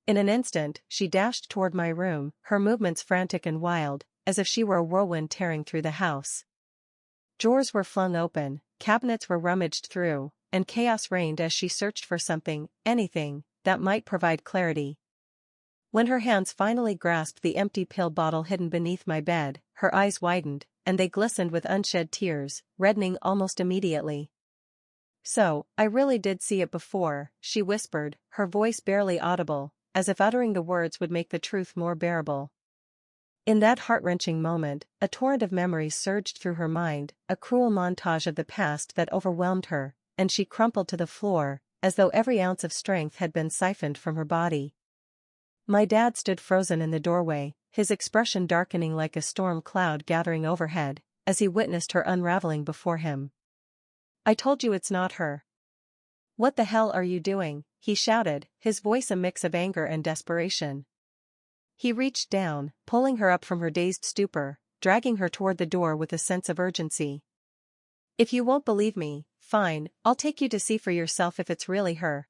S1: In an instant, she dashed toward my room, her movements frantic and wild, as if she were a whirlwind tearing through the house. Drawers were flung open, cabinets were rummaged through, and chaos reigned as she searched for something, anything, that might provide clarity. When her hands finally grasped the empty pill bottle hidden beneath my bed, her eyes widened, and they glistened with unshed tears, reddening almost immediately. So, I really did see it before, she whispered, her voice barely audible, as if uttering the words would make the truth more bearable. In that heart-wrenching moment, a torrent of memories surged through her mind, a cruel montage of the past that overwhelmed her, and she crumpled to the floor, as though every ounce of strength had been siphoned from her body. My dad stood frozen in the doorway, his expression darkening like a storm cloud gathering overhead, as he witnessed her unraveling before him. I told you it's not her. What the hell are you doing? He shouted, his voice a mix of anger and desperation. He reached down, pulling her up from her dazed stupor, dragging her toward the door with a sense of urgency. If you won't believe me, fine, I'll take you to see for yourself if it's really her.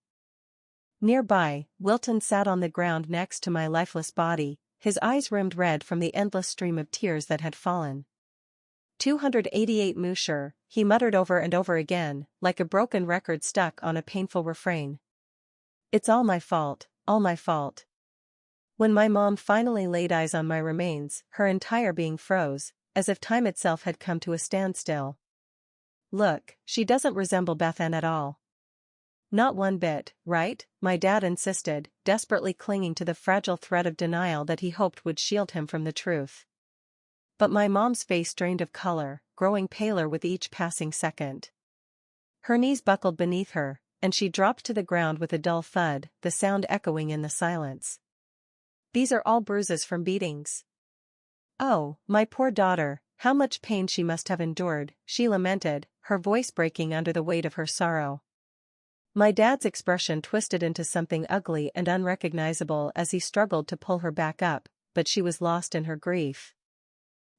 S1: Nearby, Wilton sat on the ground next to my lifeless body, his eyes rimmed red from the endless stream of tears that had fallen. 288 Musher, he muttered over and over again, like a broken record stuck on a painful refrain. It's all my fault, all my fault. When my mom finally laid eyes on my remains, her entire being froze, as if time itself had come to a standstill. Look, she doesn't resemble Beth Ann at all. Not one bit, right? My dad insisted, desperately clinging to the fragile thread of denial that he hoped would shield him from the truth. But my mom's face drained of color, growing paler with each passing second. Her knees buckled beneath her, and she dropped to the ground with a dull thud, the sound echoing in the silence. These are all bruises from beatings. Oh, my poor daughter, how much pain she must have endured, she lamented, her voice breaking under the weight of her sorrow. My dad's expression twisted into something ugly and unrecognizable as he struggled to pull her back up, but she was lost in her grief.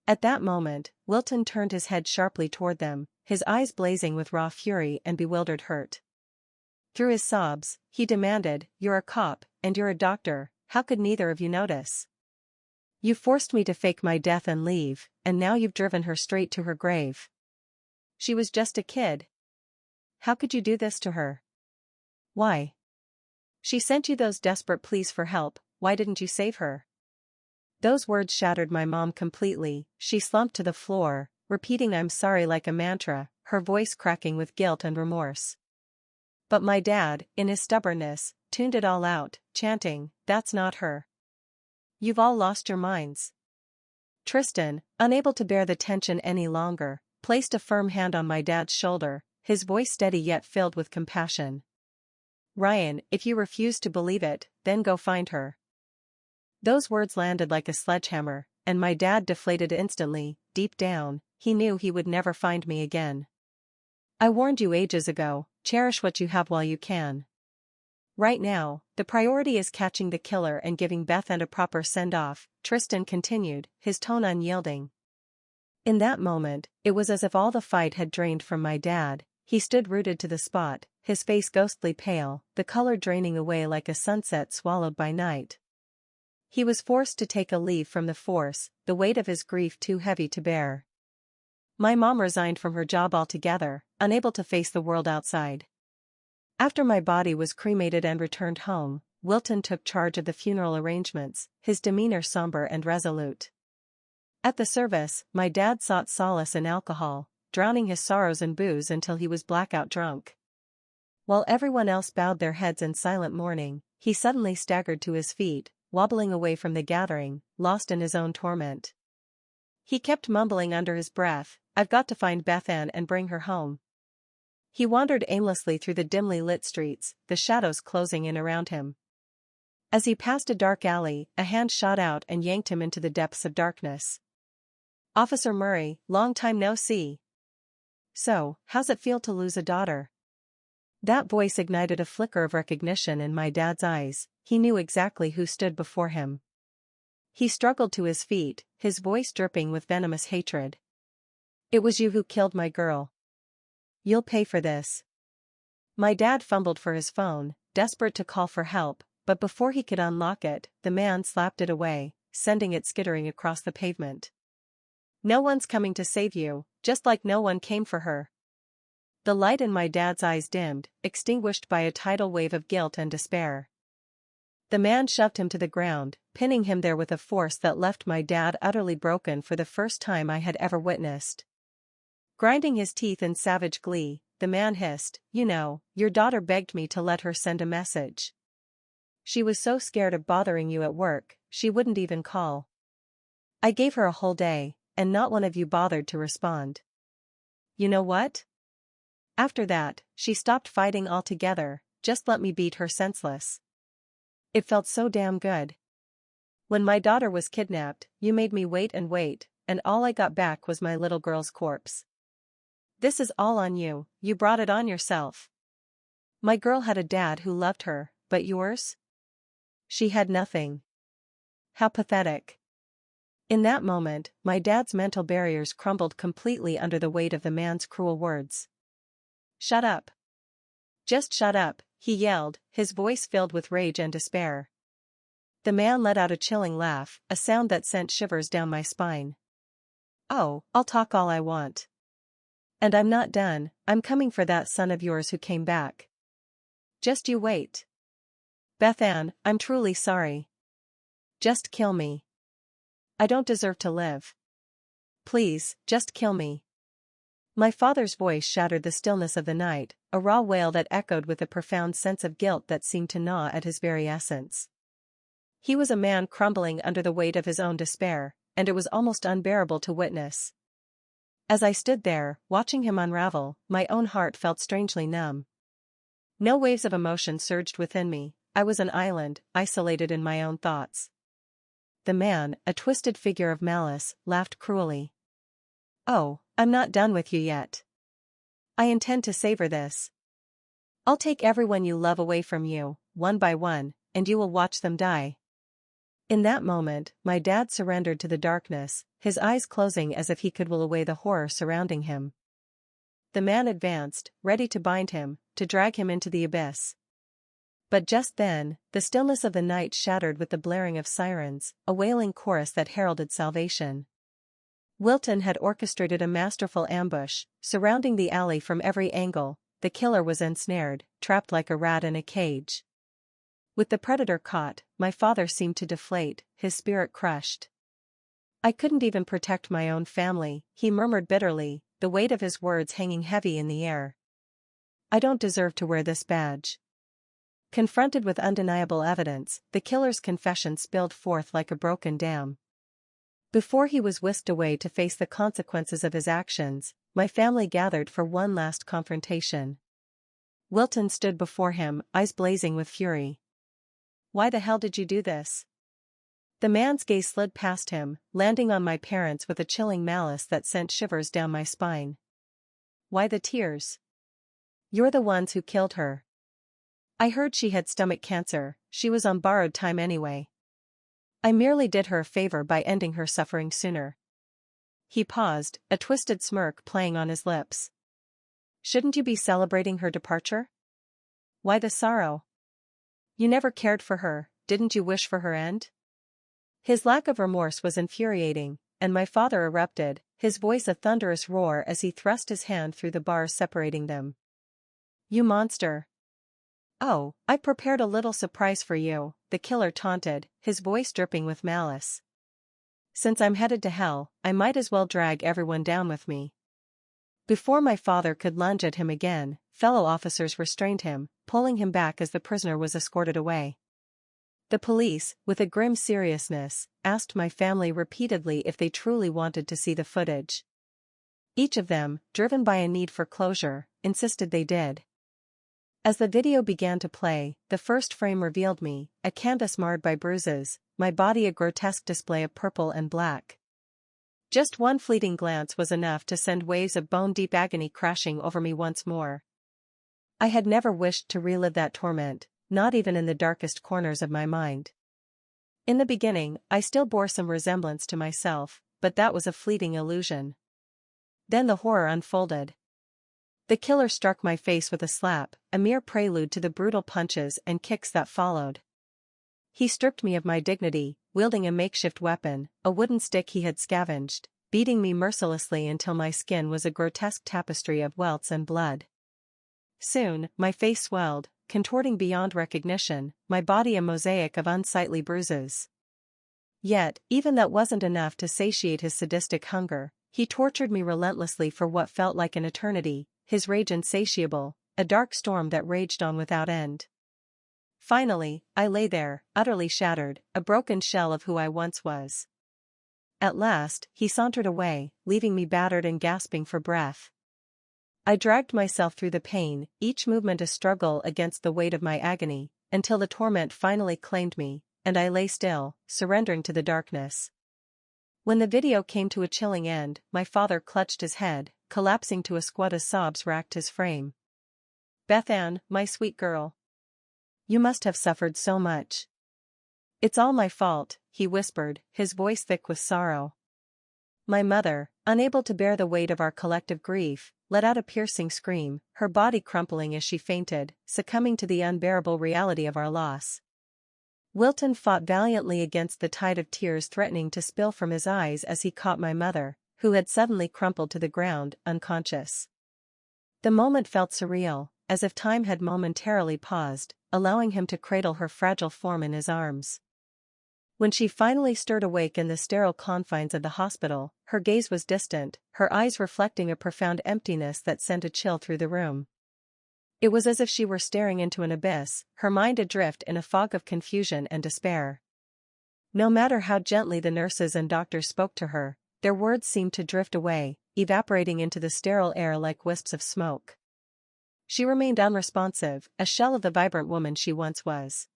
S1: At that moment, Wilton turned his head sharply toward them, his eyes blazing with raw fury and bewildered hurt. Through his sobs, he demanded, "You're a cop, and you're a doctor, how could neither of you notice? You forced me to fake my death and leave, and now you've driven her straight to her grave. She was just a kid. How could you do this to her? Why? She sent you those desperate pleas for help, why didn't you save her?" Those words shattered my mom completely. She slumped to the floor, repeating "I'm sorry" like a mantra, her voice cracking with guilt and remorse. But my dad, in his stubbornness, tuned it all out, chanting, "That's not her. You've all lost your minds." Tristan, unable to bear the tension any longer, placed a firm hand on my dad's shoulder, his voice steady yet filled with compassion. "Ryan, if you refuse to believe it, then go find her." Those words landed like a sledgehammer, and my dad deflated instantly. Deep down, he knew he would never find me again. "I warned you ages ago, cherish what you have while you can. Right now, the priority is catching the killer and giving Beth Ann a proper send-off," Tristan continued, his tone unyielding. In that moment, it was as if all the fight had drained from my dad. He stood rooted to the spot, his face ghostly pale, the color draining away like a sunset swallowed by night. He was forced to take a leave from the force, the weight of his grief too heavy to bear. My mom resigned from her job altogether, unable to face the world outside. After my body was cremated and returned home, Wilton took charge of the funeral arrangements, his demeanor somber and resolute. At the service, my dad sought solace in alcohol, drowning his sorrows in booze until he was blackout drunk. While everyone else bowed their heads in silent mourning, he suddenly staggered to his feet, wobbling away from the gathering, lost in his own torment. He kept mumbling under his breath, "I've got to find Beth Ann and bring her home." He wandered aimlessly through the dimly lit streets, the shadows closing in around him. As he passed a dark alley, a hand shot out and yanked him into the depths of darkness. "Officer Murray, long time no see. So, how's it feel to lose a daughter?" That voice ignited a flicker of recognition in my dad's eyes. He knew exactly who stood before him. He struggled to his feet, his voice dripping with venomous hatred. "It was you who killed my girl. You'll pay for this." My dad fumbled for his phone, desperate to call for help, but before he could unlock it, the man slapped it away, sending it skittering across the pavement. "No one's coming to save you, just like no one came for her." The light in my dad's eyes dimmed, extinguished by a tidal wave of guilt and despair. The man shoved him to the ground, pinning him there with a force that left my dad utterly broken for the first time I had ever witnessed. Grinding his teeth in savage glee, the man hissed, "You know, your daughter begged me to let her send a message. She was so scared of bothering you at work, she wouldn't even call. I gave her a whole day, and not one of you bothered to respond. You know what? After that, she stopped fighting altogether, just let me beat her senseless. It felt so damn good. When my daughter was kidnapped, you made me wait, and all I got back was my little girl's corpse. This is all on you, you brought it on yourself. My girl had a dad who loved her, but yours? She had nothing. How pathetic." In that moment, my dad's mental barriers crumbled completely under the weight of the man's cruel words. "Shut up. Just shut up," he yelled, his voice filled with rage and despair. The man let out a chilling laugh, a sound that sent shivers down my spine. "Oh, I'll talk all I want. And I'm not done, I'm coming for that son of yours who came back. Just you wait. Beth Ann, I'm truly sorry. Just kill me. I don't deserve to live. Please, just kill me." My father's voice shattered the stillness of the night, a raw wail that echoed with a profound sense of guilt that seemed to gnaw at his very essence. He was a man crumbling under the weight of his own despair, and it was almost unbearable to witness. As I stood there, watching him unravel, my own heart felt strangely numb. No waves of emotion surged within me, I was an island, isolated in my own thoughts. the man, a twisted figure of malice, laughed cruelly. "Oh, I'm not done with you yet. I intend to savor this. I'll take everyone you love away from you, one by one, and you will watch them die." In that moment, my dad surrendered to the darkness, his eyes closing as if he could will away the horror surrounding him. The man advanced, ready to bind him, to drag him into the abyss. But just then, the stillness of the night shattered with the blaring of sirens, a wailing chorus that heralded salvation. Wilton had orchestrated a masterful ambush, surrounding the alley from every angle. The killer was ensnared, trapped like a rat in a cage. With the predator caught, my father seemed to deflate, his spirit crushed. "I couldn't even protect my own family," he murmured bitterly, the weight of his words hanging heavy in the air. "I don't deserve to wear this badge." Confronted with undeniable evidence, the killer's confession spilled forth like a broken dam. Before he was whisked away to face the consequences of his actions, my family gathered for one last confrontation. Wilton stood before him, eyes blazing with fury. "Why the hell did you do this?" The man's gaze slid past him, landing on my parents with a chilling malice that sent shivers down my spine. "Why the tears? You're the ones who killed her. I heard she had stomach cancer, she was on borrowed time anyway. I merely did her a favor by ending her suffering sooner." He paused, a twisted smirk playing on his lips. "Shouldn't you be celebrating her departure? Why the sorrow? You never cared for her, didn't you wish for her end?" His lack of remorse was infuriating, and my father erupted, his voice a thunderous roar as he thrust his hand through the bars separating them. "You monster! Oh, I prepared a little surprise for you," the killer taunted, his voice dripping with malice. "Since I'm headed to hell, I might as well drag everyone down with me." Before my father could lunge at him again, fellow officers restrained him, pulling him back as the prisoner was escorted away. The police, with a grim seriousness, asked my family repeatedly if they truly wanted to see the footage. Each of them, driven by a need for closure, insisted they did. As the video began to play, the first frame revealed me, a canvas marred by bruises, my body a grotesque display of purple and black. Just one fleeting glance was enough to send waves of bone-deep agony crashing over me once more. I had never wished to relive that torment, not even in the darkest corners of my mind. In the beginning, I still bore some resemblance to myself, but that was a fleeting illusion. Then the horror unfolded. The killer struck my face with a slap, a mere prelude to the brutal punches and kicks that followed. He stripped me of my dignity, wielding a makeshift weapon, a wooden stick he had scavenged, beating me mercilessly until my skin was a grotesque tapestry of welts and blood. Soon, my face swelled, contorting beyond recognition, my body a mosaic of unsightly bruises. Yet, even that wasn't enough to satiate his sadistic hunger. He tortured me relentlessly for what felt like an eternity, his rage insatiable, a dark storm that raged on without end. Finally, I lay there, utterly shattered, a broken shell of who I once was. At last, he sauntered away, leaving me battered and gasping for breath. I dragged myself through the pain, each movement a struggle against the weight of my agony, until the torment finally claimed me, and I lay still, surrendering to the darkness. When the video came to a chilling end, my father clutched his head, collapsing to a squad of sobs racked his frame. "Beth Ann, my sweet girl. You must have suffered so much." "It's all my fault," he whispered, his voice thick with sorrow. My mother, unable to bear the weight of our collective grief, let out a piercing scream, her body crumpling as she fainted, succumbing to the unbearable reality of our loss. Wilton fought valiantly against the tide of tears threatening to spill from his eyes as he caught my mother, who had suddenly crumpled to the ground, unconscious. The moment felt surreal, as if time had momentarily paused, allowing him to cradle her fragile form in his arms. When she finally stirred awake in the sterile confines of the hospital, her gaze was distant, her eyes reflecting a profound emptiness that sent a chill through the room. It was as if she were staring into an abyss, her mind adrift in a fog of confusion and despair. No matter how gently the nurses and doctors spoke to her, their words seemed to drift away, evaporating into the sterile air like wisps of smoke. She remained unresponsive, a shell of the vibrant woman she once was.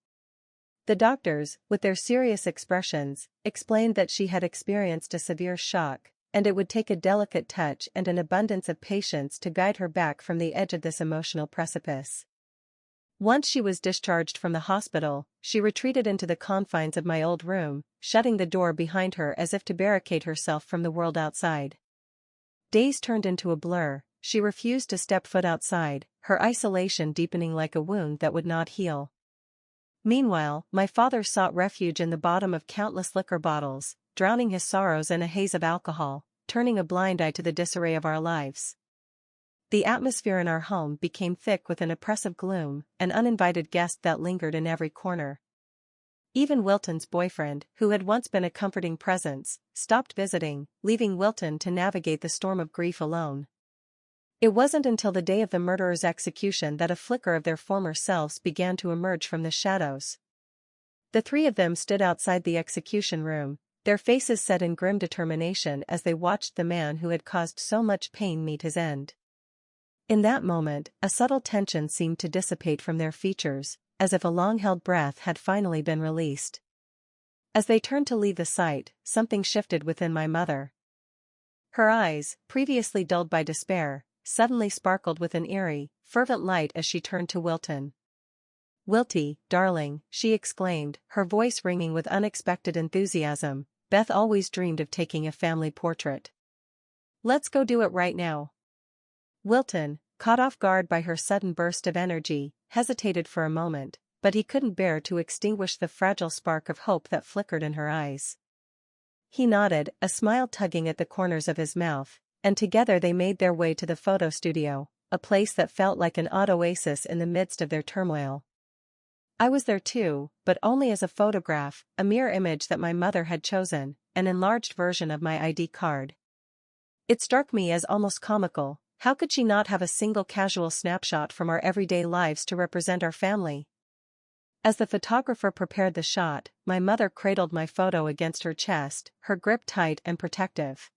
S1: The doctors, with their serious expressions, explained that she had experienced a severe shock, and it would take a delicate touch and an abundance of patience to guide her back from the edge of this emotional precipice. Once she was discharged from the hospital, she retreated into the confines of my old room, shutting the door behind her as if to barricade herself from the world outside. Days turned into a blur. She refused to step foot outside, her isolation deepening like a wound that would not heal. Meanwhile, my father sought refuge in the bottom of countless liquor bottles, drowning his sorrows in a haze of alcohol, turning a blind eye to the disarray of our lives. The atmosphere in our home became thick with an oppressive gloom, an uninvited guest that lingered in every corner. Even Wilton's boyfriend, who had once been a comforting presence, stopped visiting, leaving Wilton to navigate the storm of grief alone. It wasn't until the day of the murderer's execution that a flicker of their former selves began to emerge from the shadows. The three of them stood outside the execution room, their faces set in grim determination as they watched the man who had caused so much pain meet his end. In that moment, a subtle tension seemed to dissipate from their features, as if a long-held breath had finally been released. As they turned to leave the site, something shifted within my mother. Her eyes, previously dulled by despair, suddenly sparkled with an eerie, fervent light as she turned to Wilton. "Wilty, darling," she exclaimed, her voice ringing with unexpected enthusiasm, "Beth always dreamed of taking a family portrait. Let's go do it right now." Wilton, caught off guard by her sudden burst of energy, hesitated for a moment, but he couldn't bear to extinguish the fragile spark of hope that flickered in her eyes. He nodded, a smile tugging at the corners of his mouth, and together they made their way to the photo studio, a place that felt like an odd oasis in the midst of their turmoil. I was there too, but only as a photograph, a mere image that my mother had chosen, an enlarged version of my ID card. It struck me as almost comical. How could she not have a single casual snapshot from our everyday lives to represent our family? As the photographer prepared the shot, my mother cradled my photo against her chest, her grip tight and protective.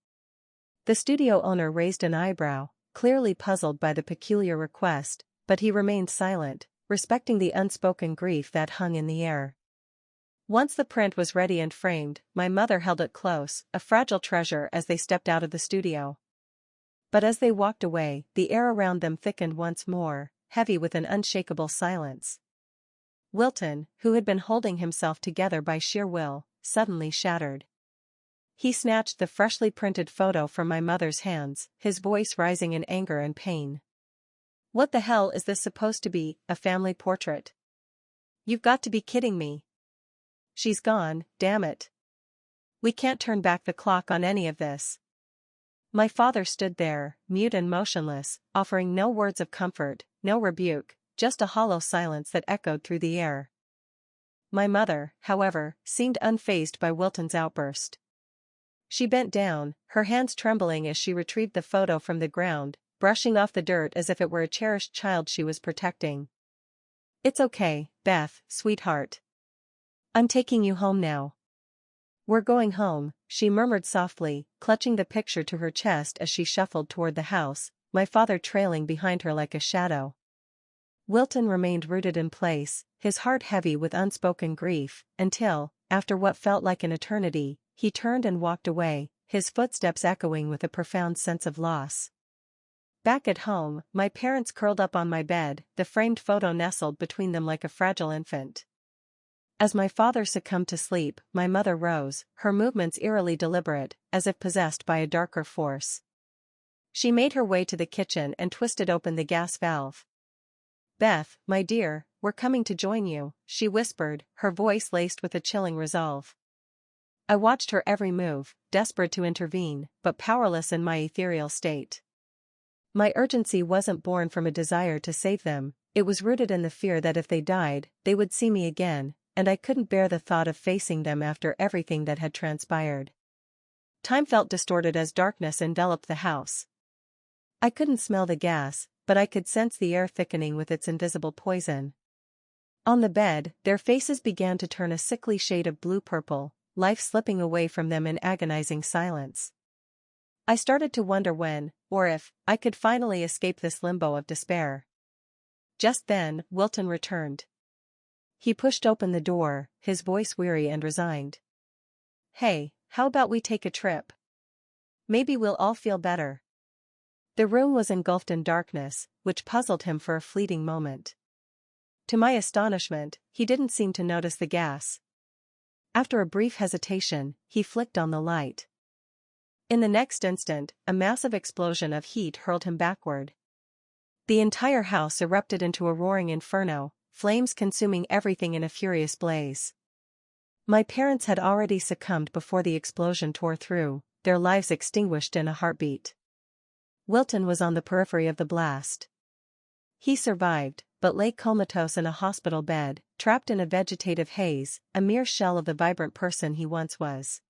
S1: The studio owner raised an eyebrow, clearly puzzled by the peculiar request, but he remained silent, respecting the unspoken grief that hung in the air. Once the print was ready and framed, my mother held it close, a fragile treasure as they stepped out of the studio. But as they walked away, the air around them thickened once more, heavy with an unshakable silence. Wilton, who had been holding himself together by sheer will, suddenly shattered. He snatched the freshly printed photo from my mother's hands, his voice rising in anger and pain. "What the hell is this supposed to be, a family portrait? You've got to be kidding me. She's gone, damn it. We can't turn back the clock on any of this." My father stood there, mute and motionless, offering no words of comfort, no rebuke, just a hollow silence that echoed through the air. My mother, however, seemed unfazed by Wilton's outburst. She bent down, her hands trembling as she retrieved the photo from the ground, brushing off the dirt as if it were a cherished child she was protecting. "It's okay, Beth, sweetheart. I'm taking you home now." "We're going home," she murmured softly, clutching the picture to her chest as she shuffled toward the house, my father trailing behind her like a shadow. Wilton remained rooted in place, his heart heavy with unspoken grief, until, after what felt like an eternity, he turned and walked away, his footsteps echoing with a profound sense of loss. Back at home, my parents curled up on my bed, the framed photo nestled between them like a fragile infant. As my father succumbed to sleep, my mother rose, her movements eerily deliberate, as if possessed by a darker force. She made her way to the kitchen and twisted open the gas valve. "Beth, my dear, we're coming to join you," she whispered, her voice laced with a chilling resolve. I watched her every move, desperate to intervene, but powerless in my ethereal state. My urgency wasn't born from a desire to save them, it was rooted in the fear that if they died, they would see me again, and I couldn't bear the thought of facing them after everything that had transpired. Time felt distorted as darkness enveloped the house. I couldn't smell the gas, but I could sense the air thickening with its invisible poison. On the bed, their faces began to turn a sickly shade of blue-purple, life slipping away from them in agonizing silence. I started to wonder when, or if, I could finally escape this limbo of despair. Just then, Wilton returned. He pushed open the door, his voice weary and resigned. "Hey, how about we take a trip? Maybe we'll all feel better." The room was engulfed in darkness, which puzzled him for a fleeting moment. To my astonishment, he didn't seem to notice the gas. After a brief hesitation, he flicked on the light. In the next instant, a massive explosion of heat hurled him backward. The entire house erupted into a roaring inferno, flames consuming everything in a furious blaze. My parents had already succumbed before the explosion tore through, their lives extinguished in a heartbeat. Wilton was on the periphery of the blast. He survived, but lay comatose in a hospital bed, trapped in a vegetative haze, a mere shell of the vibrant person he once was.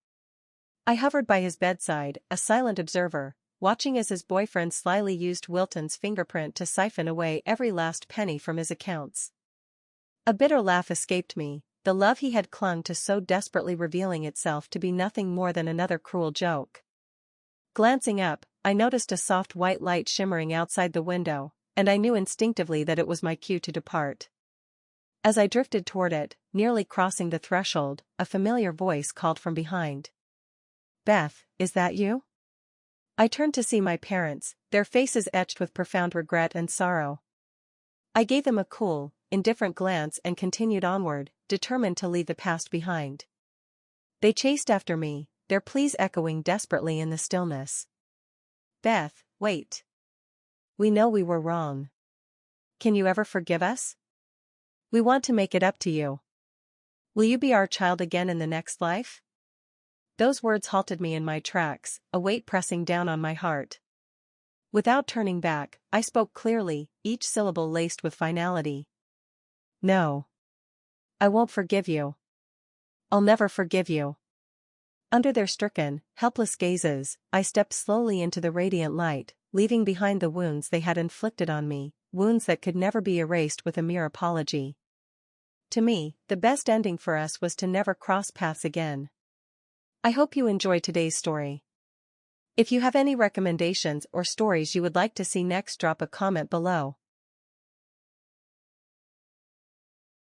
S1: I hovered by his bedside, a silent observer, watching as his boyfriend slyly used Wilton's fingerprint to siphon away every last penny from his accounts. A bitter laugh escaped me, the love he had clung to so desperately revealing itself to be nothing more than another cruel joke. Glancing up, I noticed a soft white light shimmering outside the window, and I knew instinctively that it was my cue to depart. As I drifted toward it, nearly crossing the threshold, a familiar voice called from behind. "Beth, is that you?" I turned to see my parents, their faces etched with profound regret and sorrow. I gave them a cool, indifferent glance and continued onward, determined to leave the past behind. They chased after me, their pleas echoing desperately in the stillness. "Beth, wait. We know we were wrong. Can you ever forgive us? We want to make it up to you. Will you be our child again in the next life?" Those words halted me in my tracks, a weight pressing down on my heart. Without turning back, I spoke clearly, each syllable laced with finality. "No. I won't forgive you. I'll never forgive you." Under their stricken, helpless gazes, I stepped slowly into the radiant light, leaving behind the wounds they had inflicted on me, wounds that could never be erased with a mere apology. To me, the best ending for us was to never cross paths again. I hope you enjoyed today's story. If you have any recommendations or stories you would like to see next, drop a comment below.